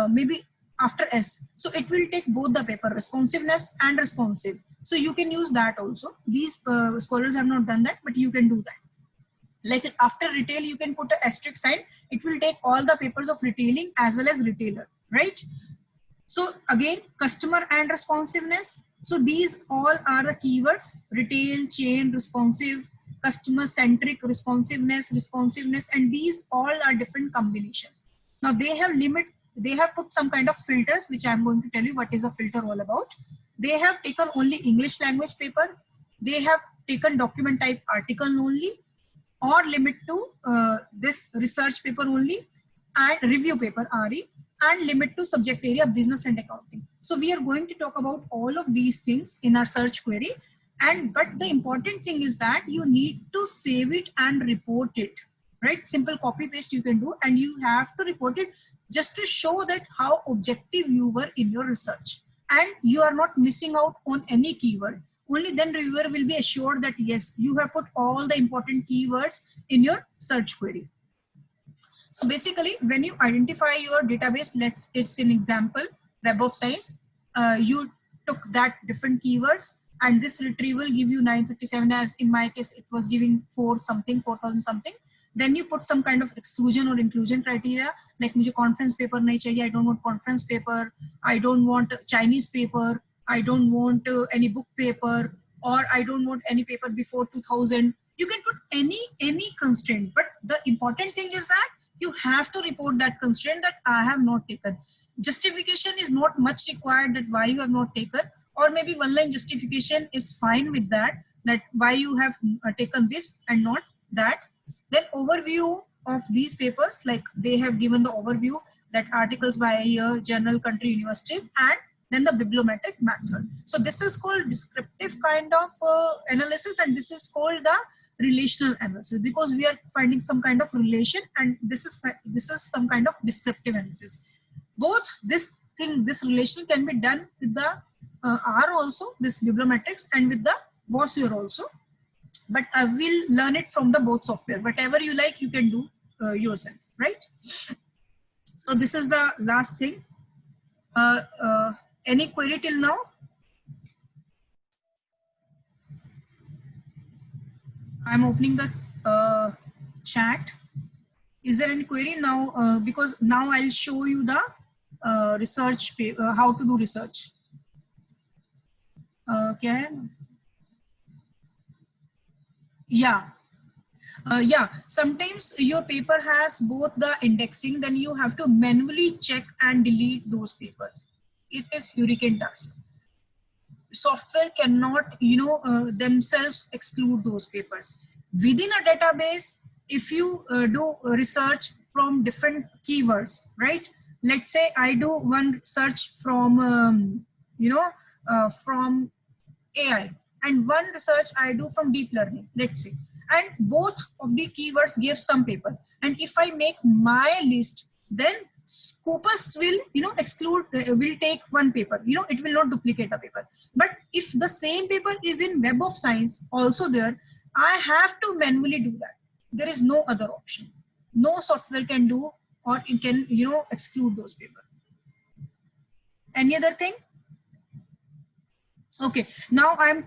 maybe after S. So it will take both the paper, responsiveness and responsive. So you can use that also. These scholars have not done that, but you can do that. Like after retail, you can put an asterisk sign. It will take all the papers of retailing as well as retailer, right? So again, customer and responsiveness. So these all are the keywords: retail, chain, responsive, customer centric, responsiveness, and these all are different combinations. Now they have put some kind of filters, which I'm going to tell you what is a filter all about. They have taken only English language paper. They have taken document type article only, or limit to this research paper only, and review paper RE, and limit to subject area business and accounting. So we are going to talk about all of these things in our search query. But the important thing is that you need to save it and report it, right? Simple copy paste you can do, and you have to report it just to show that how objective you were in your research, and you are not missing out on any keyword. Only then reviewer will be assured that yes, you have put all the important keywords in your search query. So basically, when you identify your database, it's an example, Web of Science, you took that different keywords, and this retrieval give you 957, as in my case it was giving 4,000 something. Then you put some kind of exclusion or inclusion criteria, like mujhe conference paper nahi chahiye, I don't want conference paper, I don't want Chinese paper, I don't want any book paper, or I don't want any paper before 2000. You can put any constraint, but the important thing is that you have to report that constraint that I have not taken. Justification is not much required, that why you have not taken, or maybe one line justification is fine with that why you have taken this and not that. Then overview of these papers, like they have given the overview, that articles by year, journal, country, university, and then the bibliometric method. So this is called descriptive kind of analysis, and this is called the relational analysis, because we are finding some kind of relation, and this is some kind of descriptive analysis. Both this relation can be done with the R also, this bibliometrics, and with the Vosseur also. But I will learn it from the both software. Whatever you like, you can do yourself, right? So this is the last thing. Any query till now? I'm opening the chat. Is there any query now? Because now I'll show you the research, how to do research. Okay. Yeah. Yeah, sometimes your paper has both the indexing, then you have to manually check and delete those papers. It is hurricane task. Software cannot, themselves exclude those papers. Within a database, if you do research from different keywords, right? Let's say I do one search from, from AI, and one research I do from deep learning, let's say. And both of the keywords give some paper. And if I make my list, then Scopus will, exclude, will take one paper, it will not duplicate a paper. But if the same paper is in Web of Science also there, I have to manually do that. There is no other option. No software can do, or it can, exclude those papers. Any other thing? Okay, now I'm,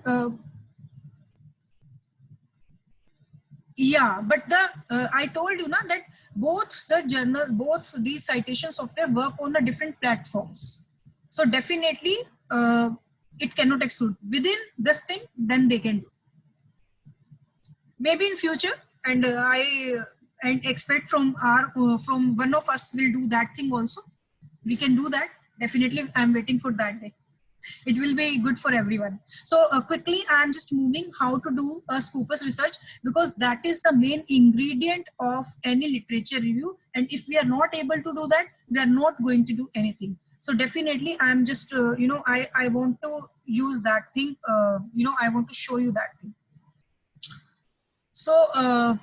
yeah, but I told you that both the journals, both these citation software work on the different platforms. So definitely it cannot exclude. Within this thing, then they can do. maybe in future, and I and expect from our from one of us will do that thing also. We can do that definitely. I'm waiting for that day. It will be good for everyone. So quickly, I'm just moving how to do a Scopus research, because that is the main ingredient of any literature review. And if we are not able to do that, we are not going to do anything. So definitely, I'm just I want to use that thing. I want to show you that thing. So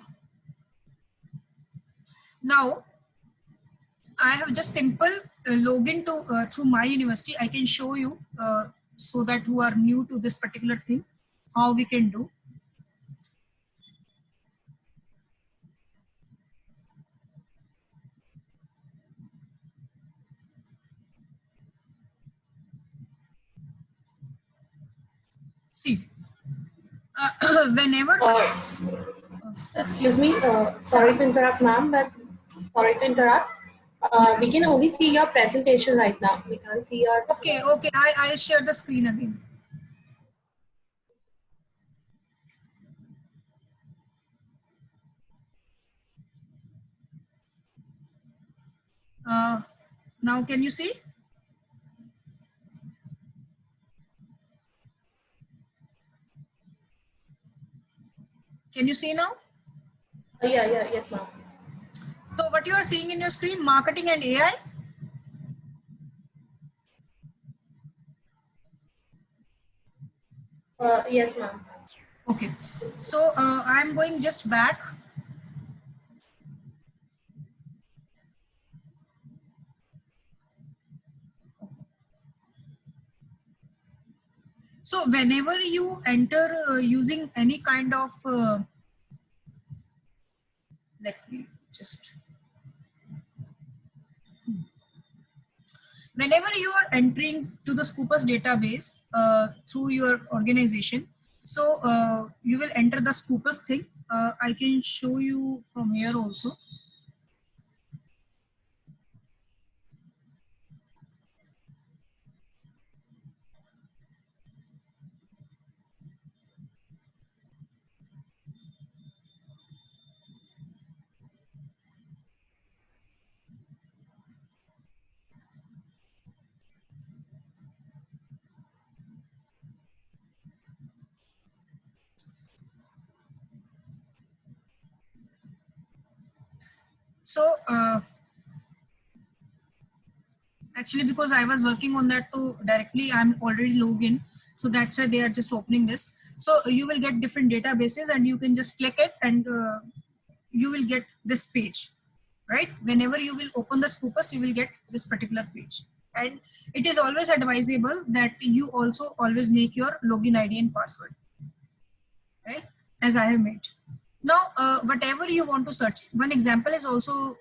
now I have just simple login to through my university. I can show you so that who are new to this particular thing, how we can do. See, whenever. Excuse me, sorry to interrupt, ma'am, but sorry to interrupt. We can only see your presentation right now. We can't see your. Okay. I'll share the screen again. Now, can you see? Can you see now? Yes, ma'am. So what you are seeing in your screen, marketing and AI. Yes, ma'am. Okay. So I'm going just back. So whenever you enter using any kind of, let me just, whenever you are entering to the Scopus database through your organization, so you will enter the Scopus thing. I can show you from here also. So actually, because I was working on that to directly, I'm already logged in. So that's why they are just opening this. So you will get different databases and you can just click it and you will get this page, right? Whenever you will open the Scopus, you will get this particular page. And it is always advisable that you also always make your login ID and password, right? As I have made. Now, whatever you want to search, one example is also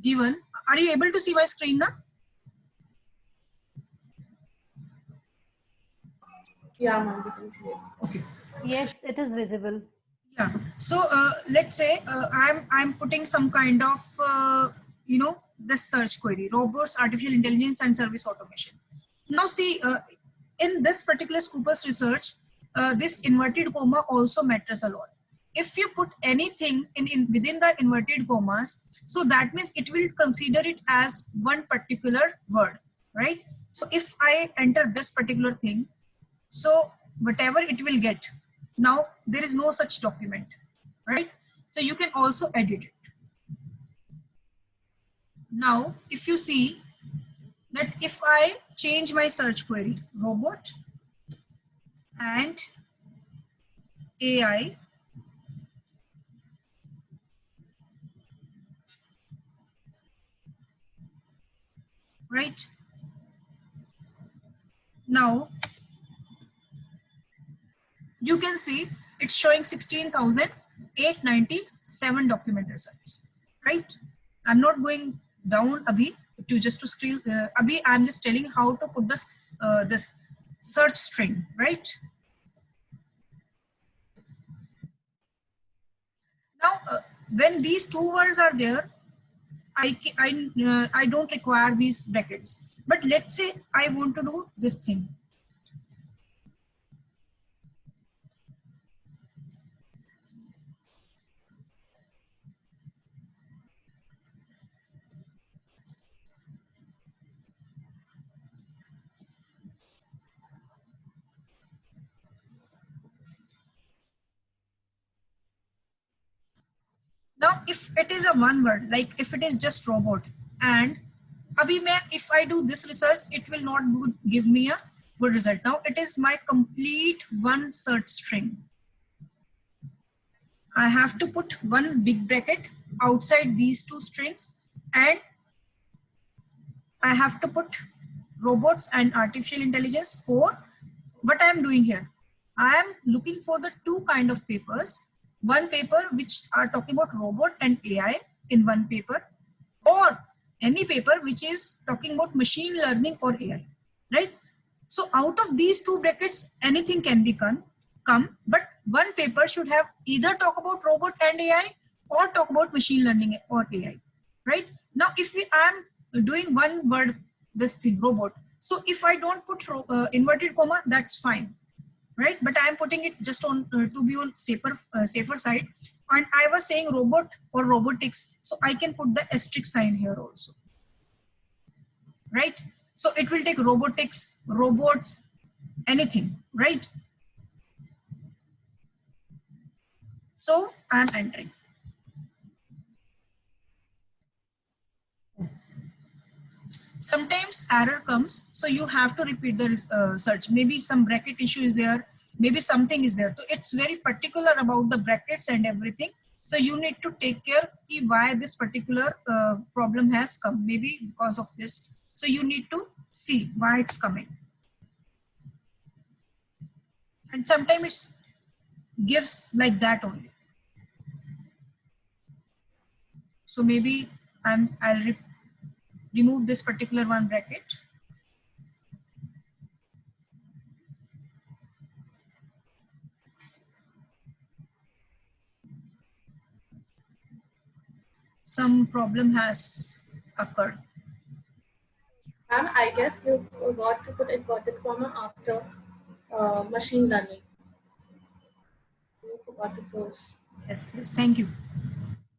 given. Are you able to see my screen now? Yeah, ma'am, we can see it. Okay. Yes, it is visible. Yeah. So let's say I'm putting some kind of this search query: robots, artificial intelligence, and service automation. Now see, in this particular Scopus research, this inverted comma also matters a lot. If you put anything in within the inverted commas, so that means it will consider it as one particular word, right? So if I enter this particular thing, so whatever it will get, now there is no such document, right? So you can also edit it. Now, if you see that if I change my search query, robot and AI, right? Now, you can see it's showing 16,897 document results, right? I'm not going down Abhi to just to screen. Abhi, I'm just telling how to put this this search string, right? Now, when these two words are there, I don't require these brackets. But let's say I want to do this thing. if it is a one word, like if it is just robot, and abhi main, if I do this research, it will not give me a good result. Now it is my complete one search string. I have to put one big bracket outside these two strings, and I have to put robots and artificial intelligence. Or what I am doing here, I am looking for the two kind of papers. One paper which are talking about robot and AI in one paper, or any paper which is talking about machine learning or AI, right? So out of these two brackets, anything can be come, but one paper should have either talk about robot and AI or talk about machine learning or AI, right? Now, if I am doing one word, this thing, robot. So if I don't put inverted comma, that's fine, right? But I am putting it just on to be on safer side. And I was saying robot or robotics, so I can put the asterisk sign here also, right? So it will take robotics, robots, anything, right? So I'm entering. Sometimes error comes, so you have to repeat the search. Maybe some bracket issue is there, maybe something is there. So it's very particular about the brackets and everything. So you need to take care why this particular problem has come, maybe because of this. So you need to see why it's coming. And sometimes it gives like that only. So maybe I'll remove this particular one bracket. Some problem has occurred. Ma'am, I guess you got to put inverted comma after machine learning. You forgot to close. Yes, yes, thank you.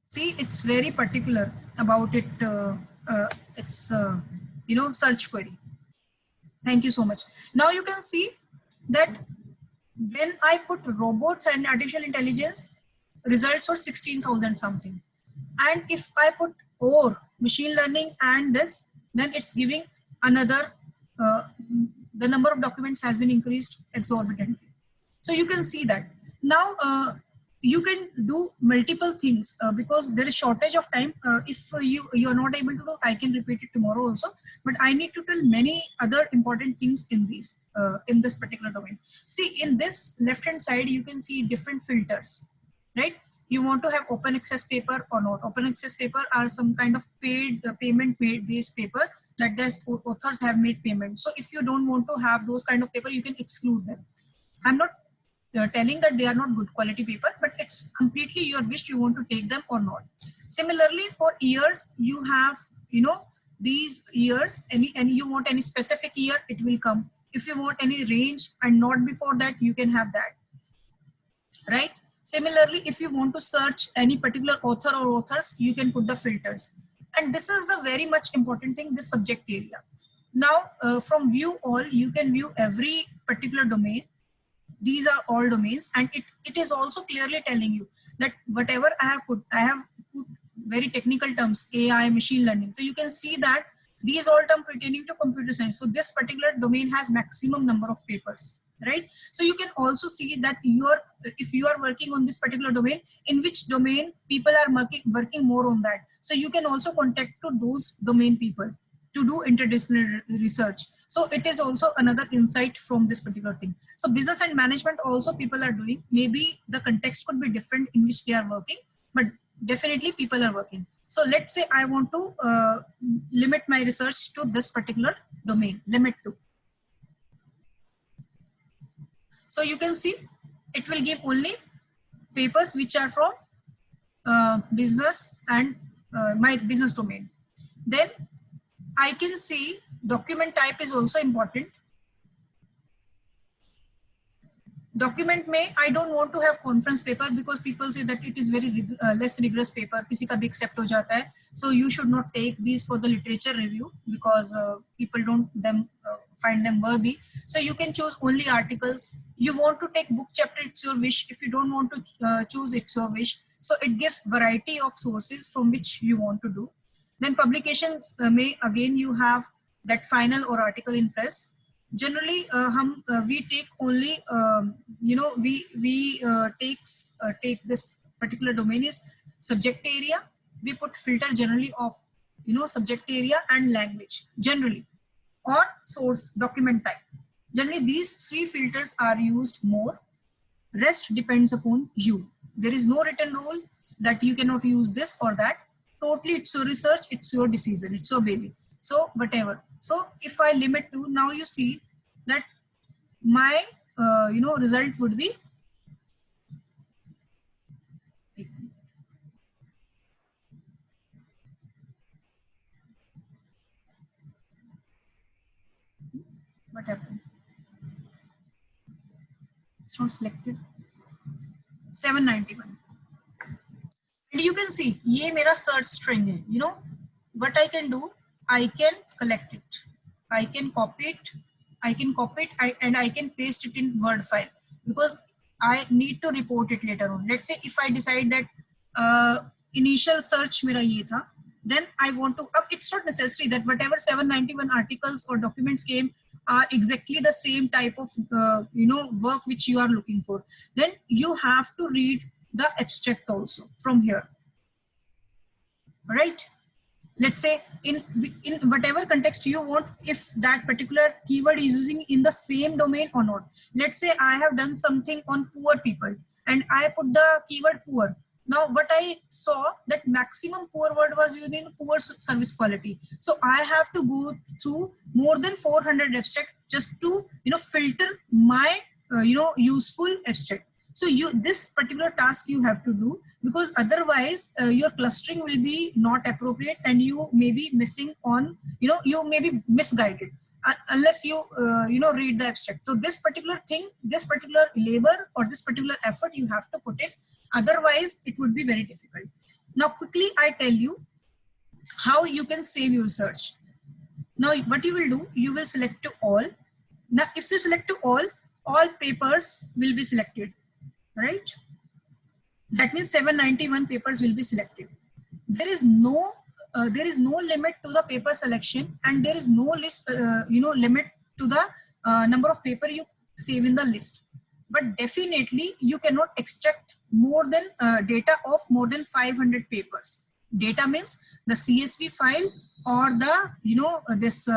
See, it's very particular about it. It's you know, search query. Thank you so much. Now you can see that when I put robots and artificial intelligence, results were 16,000 something. And if I put or machine learning and this, then it's giving another, the number of documents has been increased exorbitantly. So you can see that. Now you can do multiple things because there is shortage of time. If you are not able to do, I can repeat it tomorrow also. But I need to tell many other important things in these in this particular domain. See, in this left hand side, you can see different filters, right? You want to have open access paper or not. Open access paper are some kind of paid payment based paper that the authors have made payment. So if you don't want to have those kind of paper, you can exclude them. I'm not telling that they are not good quality paper, but it's completely your wish, you want to take them or not. Similarly, for years, you have, you know, these years, and you want any specific year, it will come. If you want any range and not before that, you can have that, right? Similarly, if you want to search any particular author or authors, you can put the filters. And this is the very much important thing, this subject area. Now, from view all, you can view every particular domain. These are all domains, and it is also clearly telling you that whatever I have put very technical terms, AI, machine learning. So you can see that these all terms pertaining to computer science. So this particular domain has maximum number of papers, right? So you can also see that if you are working on this particular domain, in which domain people are working more on that. So you can also contact to those domain people to do interdisciplinary research. So it is also another insight from this particular thing. So business and management also people are doing. Maybe the context could be different in which they are working, but definitely people are working. So let's say I want to limit my research to this particular domain, limit to. So you can see it will give only papers which are from business and my business domain. Then I can see document type is also important. Document may, I don't want to have conference paper because people say that it is very less rigorous paper, किसी का भी accept हो जाता है. So you should not take these for the literature review because people don't find them worthy. So you can choose only articles. You want to take book chapter, it's your wish. If you don't want to choose, it's your wish. So it gives variety of sources from which you want to do. Then publications may again you have that final or article in press. Generally, we take only take this particular domain is subject area. We put filter generally of subject area and language generally, or source document type. Generally, these three filters are used more. Rest depends upon you. There is no written rule that you cannot use this or that. Totally, it's your research, it's your decision, it's your baby. So whatever. So if I limit to, now you see that my result would be what happened? It's not selected. 791. And you can see, ये मेरा search string है. You know what I can do? I can collect it. I can copy it. And I can paste it in Word file because I need to report it later on. Let's say if I decide that initial search मेरा ये था, then I want to. It's not necessary that whatever 791 articles or documents came are exactly the same type of work which you are looking for. Then you have to read the abstract also from here, right? Let's say in whatever context you want, if that particular keyword is using in the same domain or not. Let's say I have done something on poor people and I put the keyword poor. Now what I saw that maximum poor word was used in poor service quality. So I have to go through more than 400 abstract just to filter my useful abstract. So this particular task you have to do, because otherwise your clustering will be not appropriate and you may be missing on, you may be misguided unless you read the abstract. So this particular thing, this particular labor or this particular effort you have to put in, otherwise it would be very difficult. Now quickly I tell you how you can save your search. Now what you will do, you will select to all. Now if you select to all papers will be selected. Right? That means 791 papers will be selected. There is no limit to the paper selection, and there is no list limit to the number of paper you save in the list. But definitely you cannot extract more than data of more than 500 papers. Data means the CSV file or the this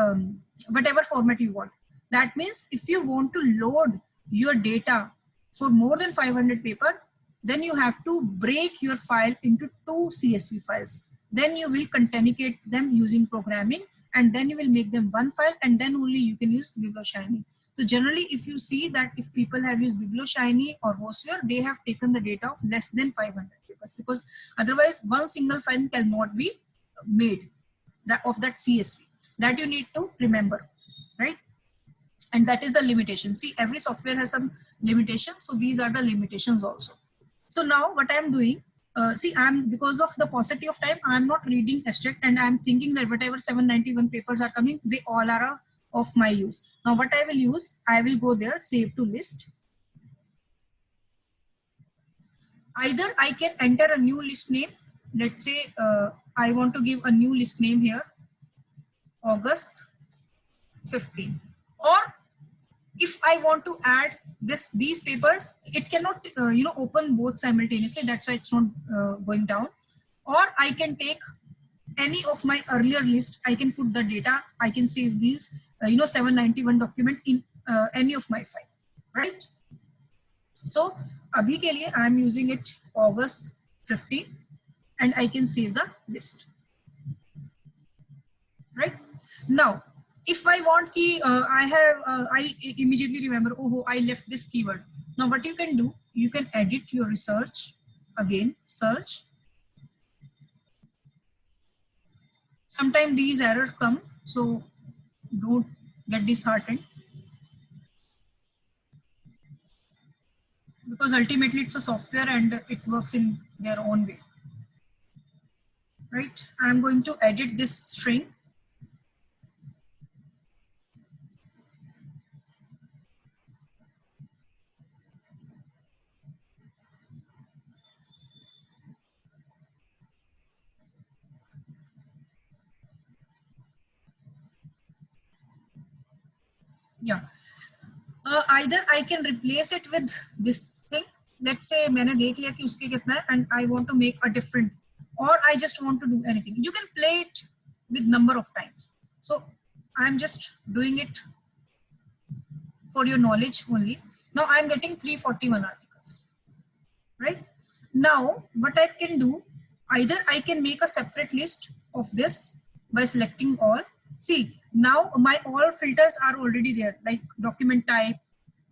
whatever format you want. That means if you want to load your data for more than 500 paper, then you have to break your file into 2 CSV files. Then you will concatenate them using programming, and then you will make them one file, and then only you can use BiblioShiny. So generally, if you see that if people have used BiblioShiny or Hostware, they have taken the data of less than 500 papers, because otherwise one single file cannot be made of that CSV. That you need to remember, right? And that is the limitation. See, every software has some limitations. So these are the limitations also. So now what I'm doing, because of the paucity of time, I'm not reading abstract, and I'm thinking that whatever 791 papers are coming, they all are of my use. Now what I will use, I will go there, save to list. Either I can enter a new list name. Let's say I want to give a new list name here, August 15. Or if I want to add these papers, it cannot open both simultaneously. That's why it's not going down. Or I can take any of my earlier list. I can put the data. I can save these 791 document in any of my file, right? So abhi ke liye I am using it August 15, and I can save the list, right? Now if I want key, I immediately remember, oh, I left this keyword. Now what you can do, you can edit your research, again, search. Sometimes these errors come, so don't get disheartened. Because ultimately it's a software and it works in their own way, right? I'm going to edit this string. Yeah. Either I can replace it with this thing. Let's say मैंने देख लिया कि उसके कितना है and I want to make a different, or I just want to do anything. You can play it with number of times. So I'm just doing it for your knowledge only. Now I'm getting 341 articles, right? Now what I can do, either I can make a separate list of this by selecting all. See, now my all filters are already there, like document type,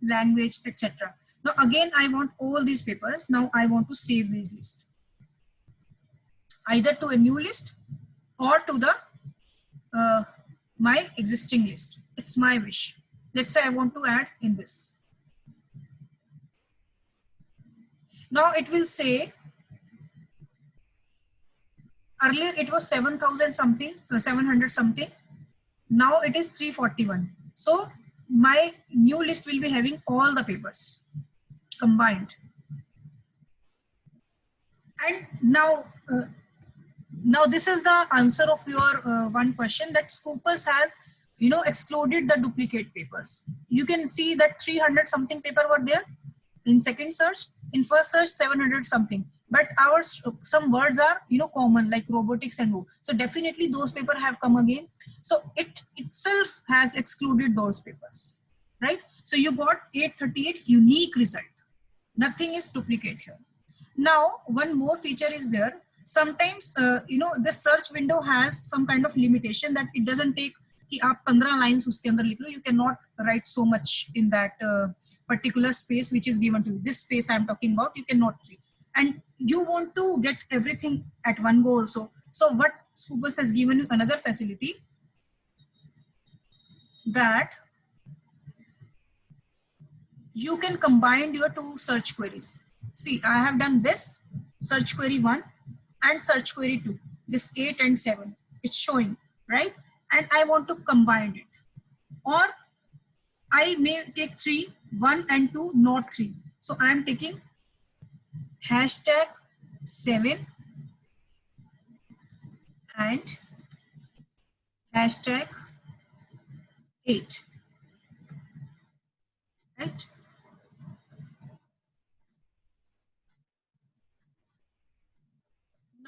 language, etc. Now again, I want all these papers. Now I want to save these lists, either to a new list or to the my existing list. It's my wish. Let's say I want to add in this. Now it will say, earlier it was 7,000 something, 700 something. Now it is 341. So my new list will be having all the papers combined. And now, now this is the answer of your one question, that Scopus has, you know, excluded the duplicate papers. You can see that 300 something paper were there in second search. In first search 700 something, but our some words are, you know, common, like robotics and who. So definitely those papers have come again. So it itself has excluded those papers, right? So you got 838 unique result. Nothing is duplicate here. Now one more feature is there. Sometimes you know, the search window has some kind of limitation that it doesn't take कि आप 15 lines उसके अंदर लिख लो. You cannot write so much in that particular space which is given to you. This space I am talking about, you cannot see, and you want to get everything at one go also. So what Scopus has given you another facility, that you can combine your two search queries. See, I have done this search query 1 and search query 2, this 8 and 7, it's showing, right? And I want to combine it, or I may take 3, 1 and 2, not 3. So I am taking hashtag 7 and hashtag 8, right?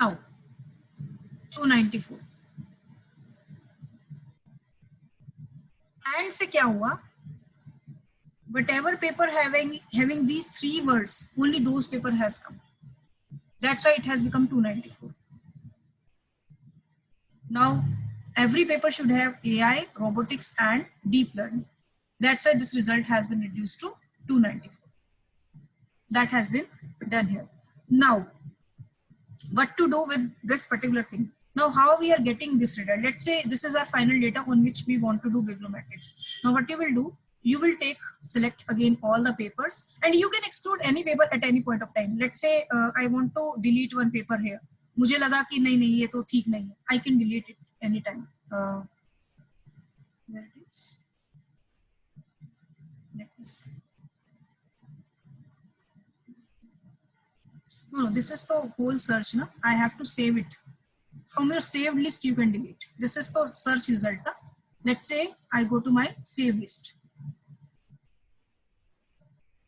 Now 294 and से क्या हुआ, whatever paper having these 3 words, only those paper has come. That's why it has become 294. Now every paper should have AI, robotics and deep learning. That's why this result has been reduced to 294. That has been done here. Now what to do with this particular thing? Now how we are getting this result? Let's say this is our final data on which we want to do bibliometrics. Now what you will do, you will select again all the papers, and you can exclude any paper at any point of time. Let's say I want to delete one paper here. मुझे लगा कि नहीं ये तो ठीक नहीं है. I can delete it anytime. Where it is? Let me see. No, this is the whole search. No, I have to save it. From your saved list, you can delete. This is the search result. Let's say I go to my save list.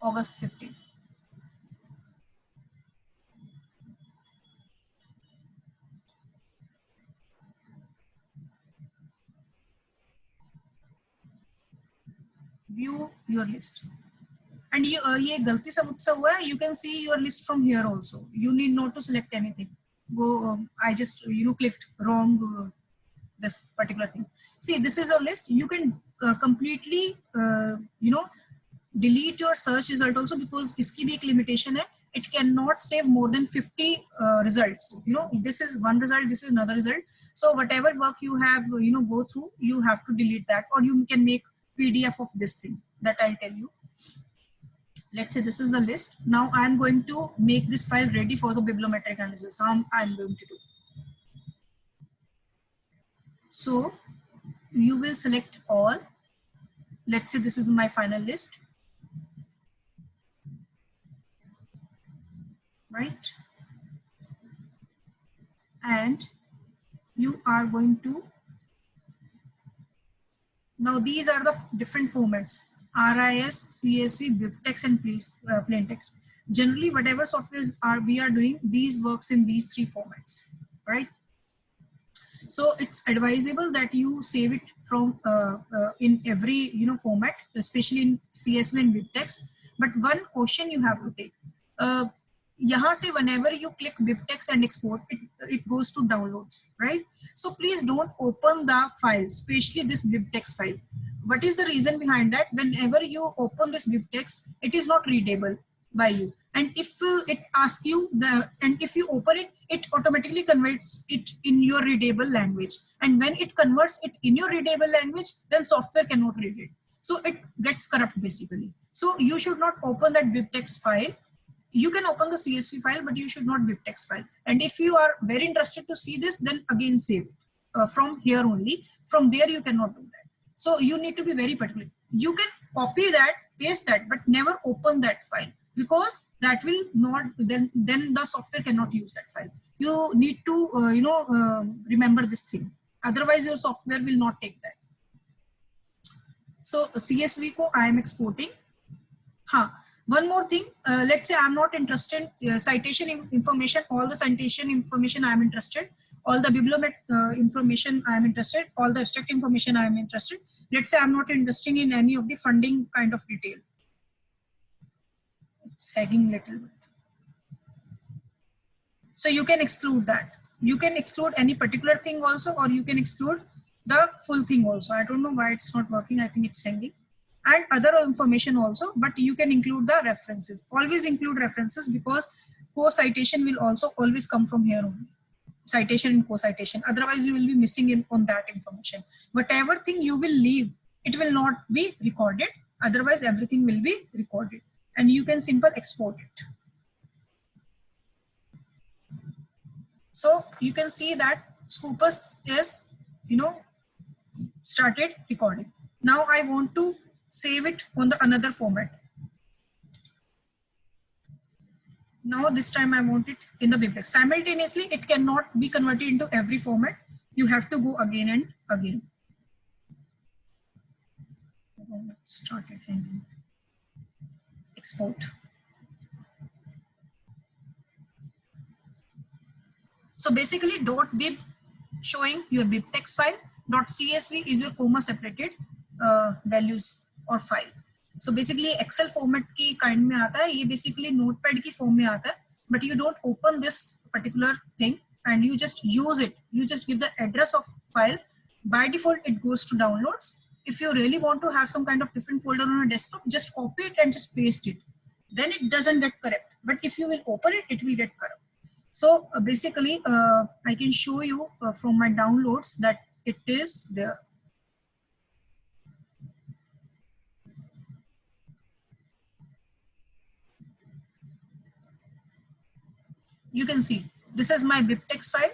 August 15. View your list. And you ये गलती से मुझसे हुआ है. You can see your list from here also. You need not to select anything. Go. I just clicked wrong. This particular thing. See, this is your list. You can completely delete your search result also, because इसकी भी एक limitation है. It cannot save more than 50 results. This is one result, this is another result. So whatever work you have go through, you have to delete that, or you can make PDF of this thing that I'll tell you. Let's say this is the list. Now I'm going to make this file ready for the bibliometric analysis. How I'm going to do. So you will select all. Let's say this is my final list. Right? And you are going to Now these are the different formats: RIS, CSV, BibTeX, and plain text. Generally, whatever softwares we are doing, these works in these three formats, right? So it's advisable that you save it from in every format, especially in CSV and BibTeX. But one caution you have to take. Yahan se whenever you click BibTeX and export, it goes to downloads, right? So please don't open the file, especially this BibTeX file. What is the reason behind that? Whenever you open this BibTeX, it is not readable by you. And if it asks you if you open it, it automatically converts it in your readable language. And when it converts it in your readable language, then software cannot read it. So it gets corrupt basically. So you should not open that BibTeX file. You can open the CSV file, but you should not BibTeX file. And if you are very interested to see this, then again save it from here only. From there, you cannot do that. So you need to be very particular. You can copy that, paste that, but never open that file, because that will not, then the software cannot use that file. You need to, remember this thing. Otherwise, your software will not take that. So CSV ko I am exporting. One more thing, let's say I'm not interested in citation information, all the citation information I'm interested, all the bibliomet information I'm interested, all the abstract information I'm interested. Let's say I'm not interested in any of the funding kind of detail. It's hanging little bit. So you can exclude that. You can exclude any particular thing also, or you can exclude the full thing also. I don't know why it's not working. I think it's hanging. And other information also, but you can include the references. Always include references, because co-citation will also always come from here only. Citation and co-citation. Otherwise, you will be missing on that information. Whatever thing you will leave, it will not be recorded. Otherwise, everything will be recorded. And you can simply export it. So you can see that Scopus is, started recording. Now I want to save it on the another format. Now this time I want it in the BibTeX. Simultaneously, it cannot be converted into every format. You have to go again and again. Start it and export. So basically .bib showing your BibTeX file. .csv is your comma separated values or file. So basically Excel format की kind में आता है, ये basically notepad की form में आता है, but you don't open this particular thing and you just use it. You just give the address of file. By default, it goes to downloads. If you really want to have some kind of different folder on a desktop, just copy it and just paste it. Then it doesn't get corrupt. But if you will open it, it will get corrupt. So basically, I can show you from my downloads that it is there. You can see this is my BibTeX file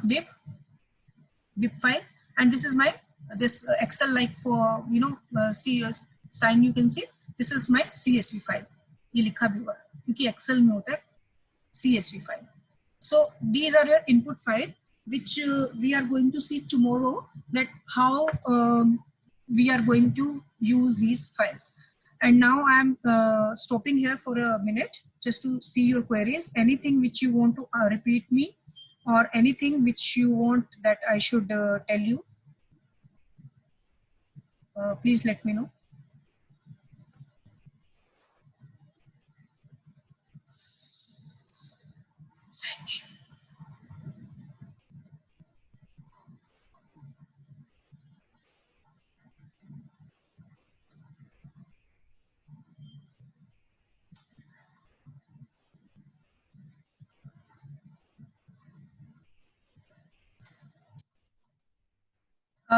.bib file, and this is my this Excel like for sign. You can see this is my CSV file. ये लिखा भी हुआ है क्योंकि Excel में होता है CSV file. So these are your input file, which we are going to see tomorrow, that how we are going to use these files. And now I'm stopping here for a minute just to see your queries. Anything which you want to repeat me, or anything which you want that I should tell you, please let me know.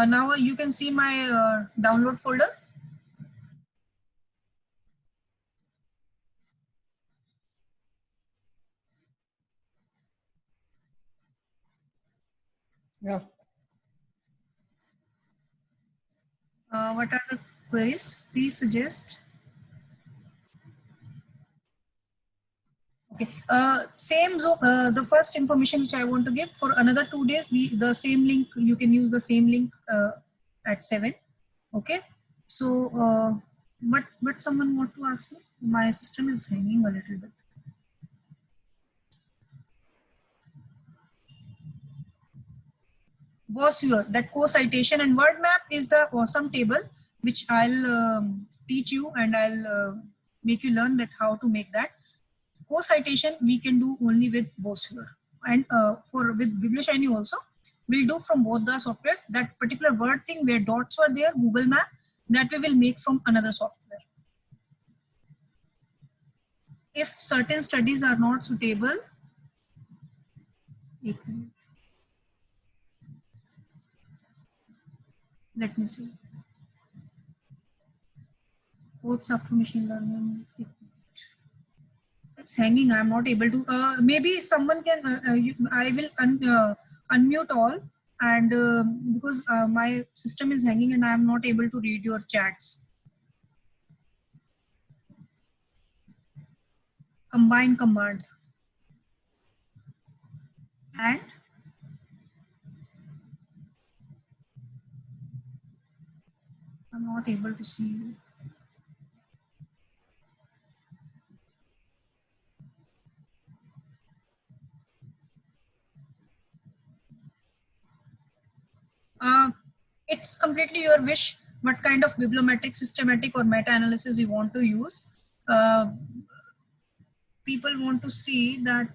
Now you can see my download folder. Yeah. What are the queries? Please suggest. Okay. The first information which I want to give, for another 2 days, the same link, you can use the same link at 7. Okay. So, what someone want to ask me? My system is hanging a little bit. Vossure, that co-citation and word map is the awesome table which I'll teach you, and I'll make you learn that how to make that. Co-citation we can do only with Vossure, and with BiblioShiny also we'll do from both the softwares. That particular word thing where dots were there, Google Map, that we will make from another software. If certain studies are not suitable, let me see. Codes after machine learning. It's hanging. I'm not able to. Maybe someone can. I will unmute all, and because my system is hanging and I am not able to read your chats. Combine command and I'm not able to see you. It's completely your wish what kind of bibliometric, systematic or meta-analysis you want to use. People want to see that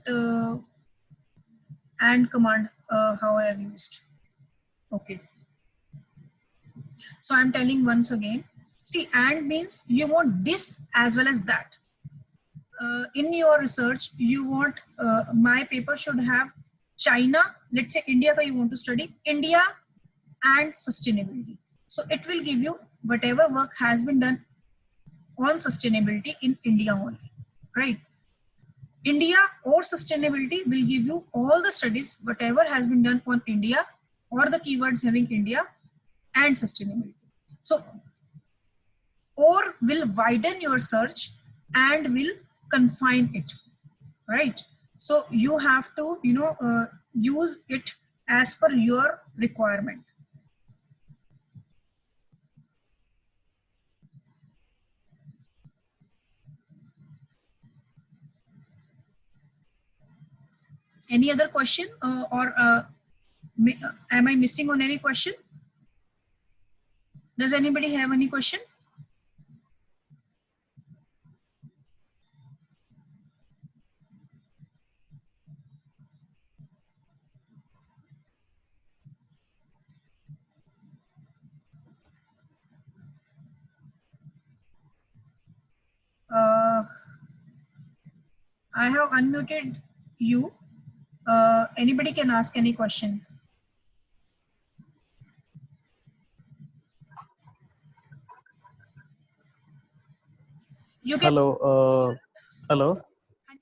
and command how I have used. Okay. So I'm telling once again. See, and means you want this as well as that. In your research, you want my paper should have China, let's say India you want to study, India and sustainability. So it will give you whatever work has been done on sustainability in India only, right? India or sustainability will give you all the studies, whatever has been done on India or the keywords having India and sustainability. So, or will widen your search and will confine it, right? So you have to, use it as per your requirement. Any other question am I missing on any question? Does anybody have any question? I have unmuted you. Anybody can ask any question. You can. Hello. Hello.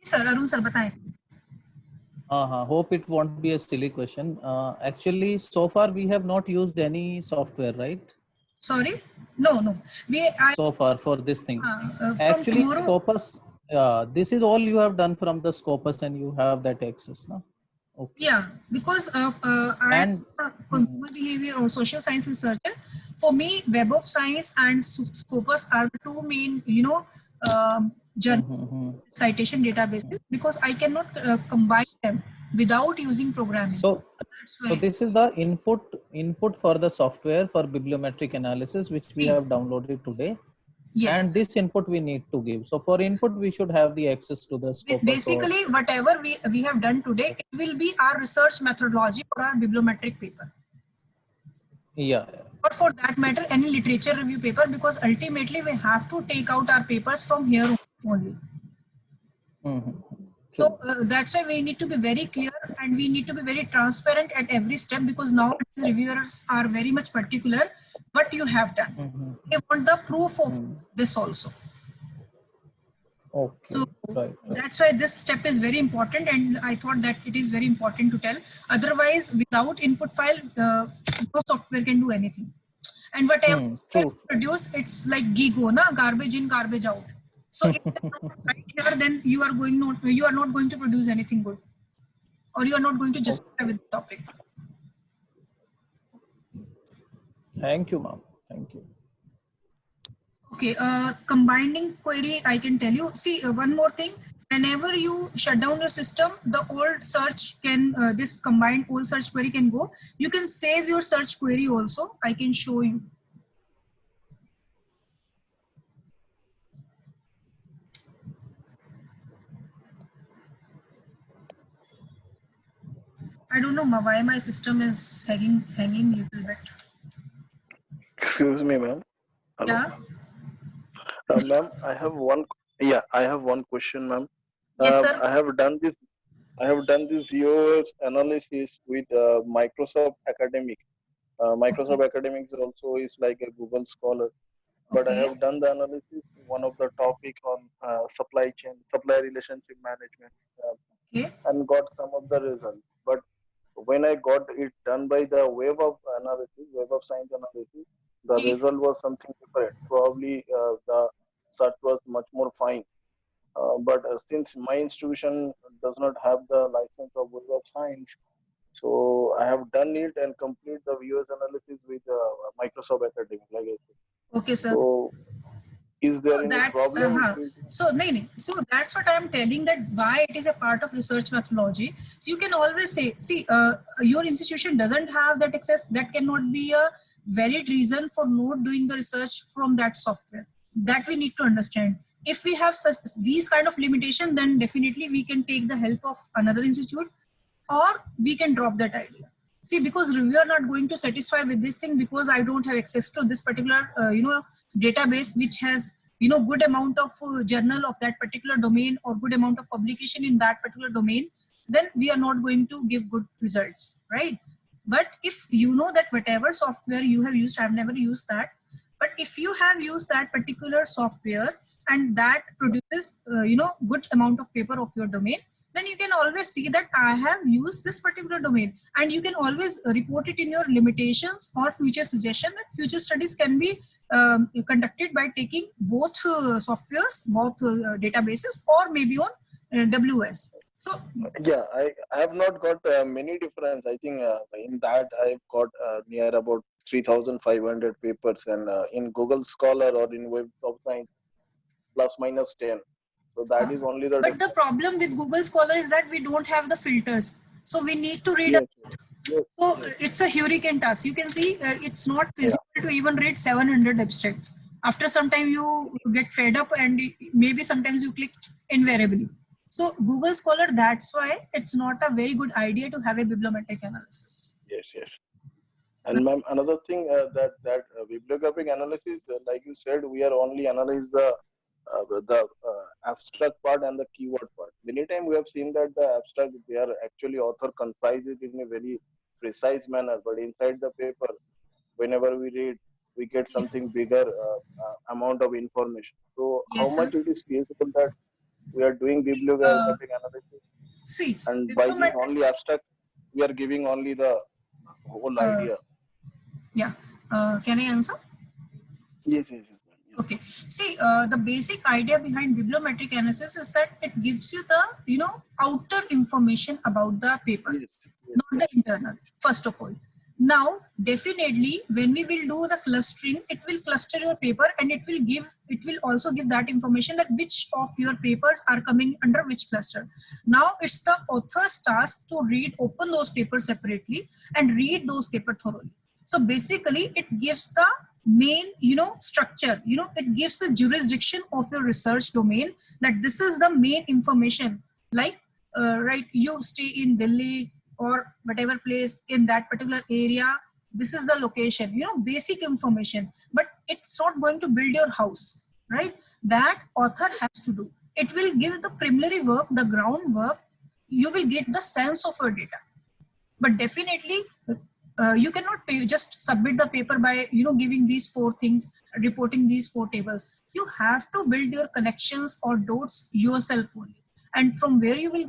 Sir, Arun sir, बताएं. Hope it won't be a silly question. Actually, so far we have not used any software, right? Sorry? No. So far for this thing. Actually, Scopus, this is all you have done from the Scopus and you have that access, no? Okay. Yeah, because of I'm a consumer behavior or social science researcher. For me, Web of Science and Scopus are the two main, journal citation databases, because I cannot combine them without using programming. So this is the input for the software for bibliometric analysis, which we have downloaded today. Yes. And this input we need to give. So for input, we should have the access to the Scopus. Basically, whatever we have done today, it will be our research methodology for our bibliometric paper. Yeah. Or for that matter, any literature review paper, because ultimately we have to take out our papers from here only. So that's why we need to be very clear and we need to be very transparent at every step, because now reviewers are very much particular what you have done. They want the proof of this also. Okay. So right. That's why this step is very important, and I thought that it is very important to tell. Otherwise, without input file, no software can do anything. And whatever you produce, it's like GIGO, na? Garbage in, garbage out. So if they're not right here, then you are not going to produce anything good, or you are not going to justify with the topic. Thank you, ma'am. Thank you. Okay, combining query, I can tell you. See, one more thing. Whenever you shut down your system, the old search can, this combined old search query can go. You can save your search query also. I can show you. I don't know why my system is hanging little bit. Excuse me, ma'am. Hello. Yeah. Ma'am, I have one. Yeah, I have one question, ma'am. Yes, sir. I have done this VOS analysis with Microsoft Academic. Microsoft Academics also is like a Google Scholar, but I have done the analysis one of the topic on supply chain, supply relationship management, and got some of the results. But when I got it done by the Web of Science analysis, the result was something different. Probably the search was much more fine. But since my institution does not have the license of Web of Science, so I have done it and complete the VOS analysis with Microsoft Academic, like I said. Okay, sir. So is there any problem? So that's what I'm telling, that why it is a part of research methodology. So you can always say, see, your institution doesn't have that access. That cannot be a valid reason for not doing the research from that software. That we need to understand. If we have these kind of limitation, then definitely we can take the help of another institute, or we can drop that idea. See, because we are not going to satisfy with this thing because I don't have access to this particular, database which has, good amount of journal of that particular domain or good amount of publication in that particular domain, then we are not going to give good results, right? But if you know that whatever software you have used, I've never used that, but if you have used that particular software and that produces, good amount of paper of your domain, then you can always see that I have used this particular domain, and you can always report it in your limitations or future suggestion that future studies can be conducted by taking both softwares, both databases, or maybe on WS. So yeah, I have not got many difference. I think in that I've got near about 3,500 papers, and in Google Scholar or in Web of Science plus minus 10. So that is only the. But the problem with Google Scholar is that we don't have the filters. So we need to read. So it's a hurricane task. You can see it's not feasible to even read 700 abstracts. After some time you get fed up, and maybe sometimes you click invariably. So Google Scholar, that's why it's not a very good idea to have a bibliometric analysis. Yes. And ma'am, another thing that bibliographic analysis, like you said, we are only analyze the abstract part and the keyword part. Many times we have seen that the abstract, they are actually author concise it in a very precise manner, but inside the paper, whenever we read, we get something bigger amount of information. So how much it is feasible that we are doing bibliographic analysis? See, and by this only abstract, we are giving only the whole idea. Yeah. Can I answer? Yes. Okay. See, the basic idea behind bibliometric analysis is that it gives you the, outer information about the paper, not the internal, first of all. Now, definitely, when we will do the clustering, it will cluster your paper, and it will also give that information that which of your papers are coming under which cluster. Now, it's the author's task to open those papers separately and read those papers thoroughly. So basically, it gives the main, structure, it gives the jurisdiction of your research domain, that this is the main information, like, right, you stay in Delhi or whatever place in that particular area, this is the location, basic information, but it's not going to build your house, right? That author has to do. It will give the preliminary work, the groundwork, you will get the sense of your data. But definitely, you cannot just submit the paper by, giving these 4 things, reporting these 4 tables. You have to build your connections or dots yourself only. And from where you will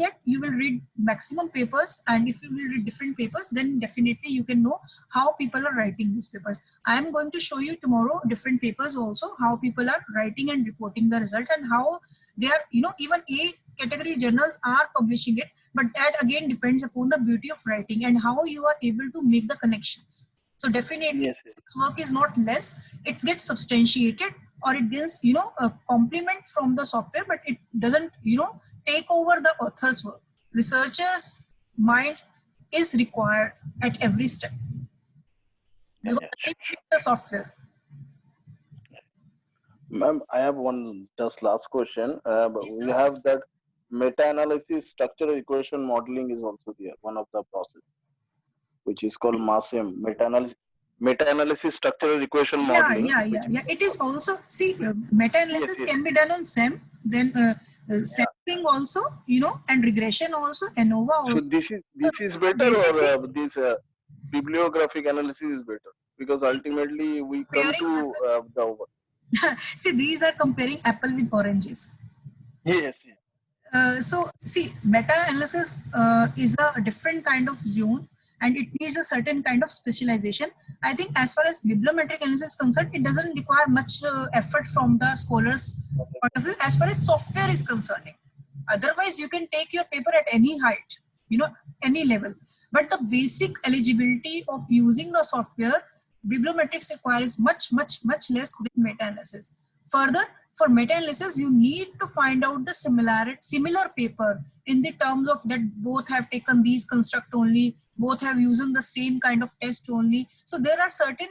read maximum papers. And if you will read different papers, then definitely you can know how people are writing these papers. I am going to show you tomorrow different papers also, how people are writing and reporting the results, and how they are, even A category journals are publishing it. But that again depends upon the beauty of writing and how you are able to make the connections. So definitely, work is not less, it gets substantiated or it gives, a compliment from the software, but it doesn't, take over the author's work. Researcher's mind is required at every step. Because it's the software. Ma'am, I have one just last question. We have that meta-analysis structural equation modeling is also there, one of the process, which is called MASEM, meta-analysis structural equation modeling. Yeah. It is also, see, meta-analysis can be done on SEM, then sampling also, and regression also, ANOVA also. So this is better, or this bibliographic analysis is better? Because ultimately we come to the... See, these are comparing apple with oranges. Yes. So see, meta-analysis is a different kind of zone, and it needs a certain kind of specialization. I think as far as bibliometric analysis is concerned, it doesn't require much effort from the scholars' point of view as far as software is concerned. Otherwise, you can take your paper at any height, any level. But the basic eligibility of using the software, bibliometrics requires much less than meta-analysis. Further, for meta-analysis, you need to find out the similar paper in the terms of that both have taken these construct only, both have used the same kind of test only. So there are certain,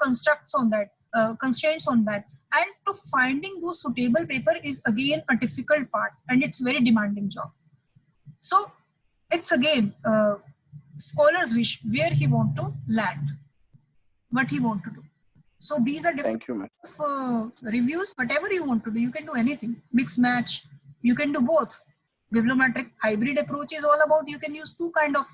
constructs on that, constraints on that. And to finding those suitable paper is again a difficult part, and it's very demanding job. So it's again, scholar's wish where he want to land, what he want to do. So these are different reviews. Whatever you want to do, you can do anything. Mix match, you can do both. Bibliometric hybrid approach is all about, you can use two kind of,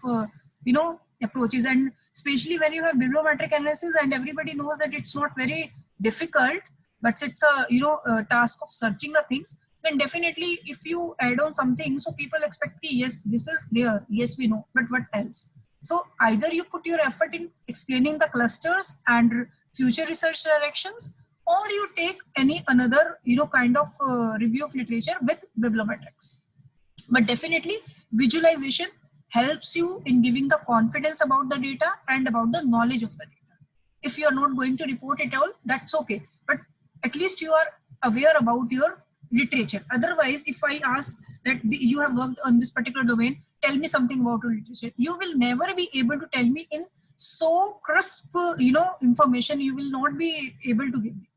approaches. And especially when you have bibliometric analysis, and everybody knows that it's not very difficult, but it's a task of searching the things. Then definitely if you add on something, so people expect, yes, this is there. Yes, we know, but what else? So either you put your effort in explaining the clusters and future research directions, or you take any another, kind of review of literature with bibliometrics. But definitely visualization helps you in giving the confidence about the data and about the knowledge of the data. If you are not going to report it all, that's okay. But at least you are aware about your literature. Otherwise, if I ask that you have worked on this particular domain, tell me something about your literature, you will never be able to tell me in so crisp, information. You will not be able to give me.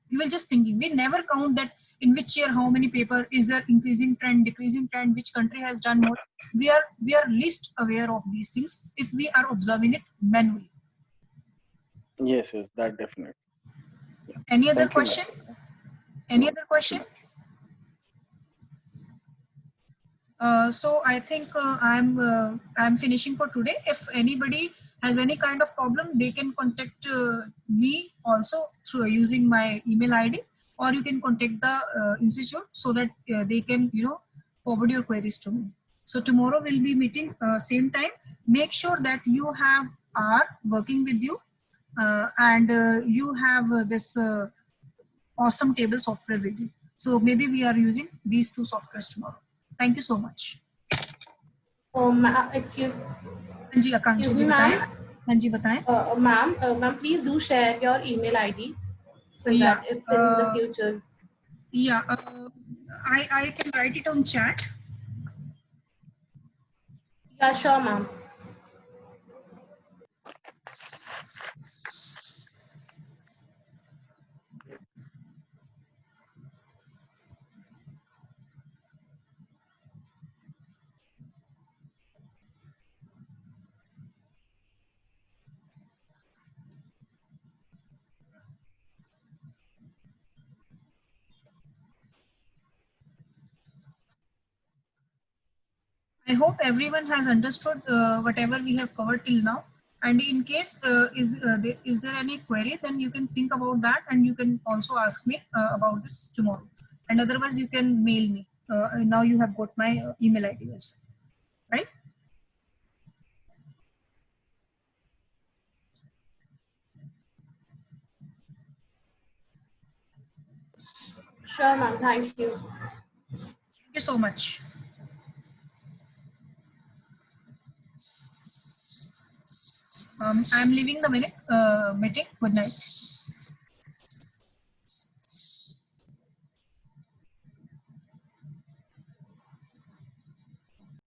You will just thinking. We never count that in which year, how many paper, is there increasing trend, decreasing trend, which country has done more. We are least aware of these things if we are observing it manually. Yes, that definitely. Yeah. Any other question? Any other question? So I think I'm finishing for today. If anybody has any kind of problem, they can contact me also through using my email ID, or you can contact the institute so that they can forward your queries to me. So tomorrow we'll be meeting same time. Make sure that you have R working with you, and you have this awesome table software with you. So maybe we are using these two softwares tomorrow. Thank you so much. Excuse me, ma'am. Ma'am, please do share your email ID so that if in the future. Yeah, I can write it on chat. Yeah, sure, ma'am. I hope everyone has understood whatever we have covered till now. And in case is there any query, then you can think about that, and you can also ask me about this tomorrow. And otherwise, you can mail me. Now you have got my email ID as well, right? Sure, ma'am. Thank you. Thank you so much. I'm leaving the meeting. Good night.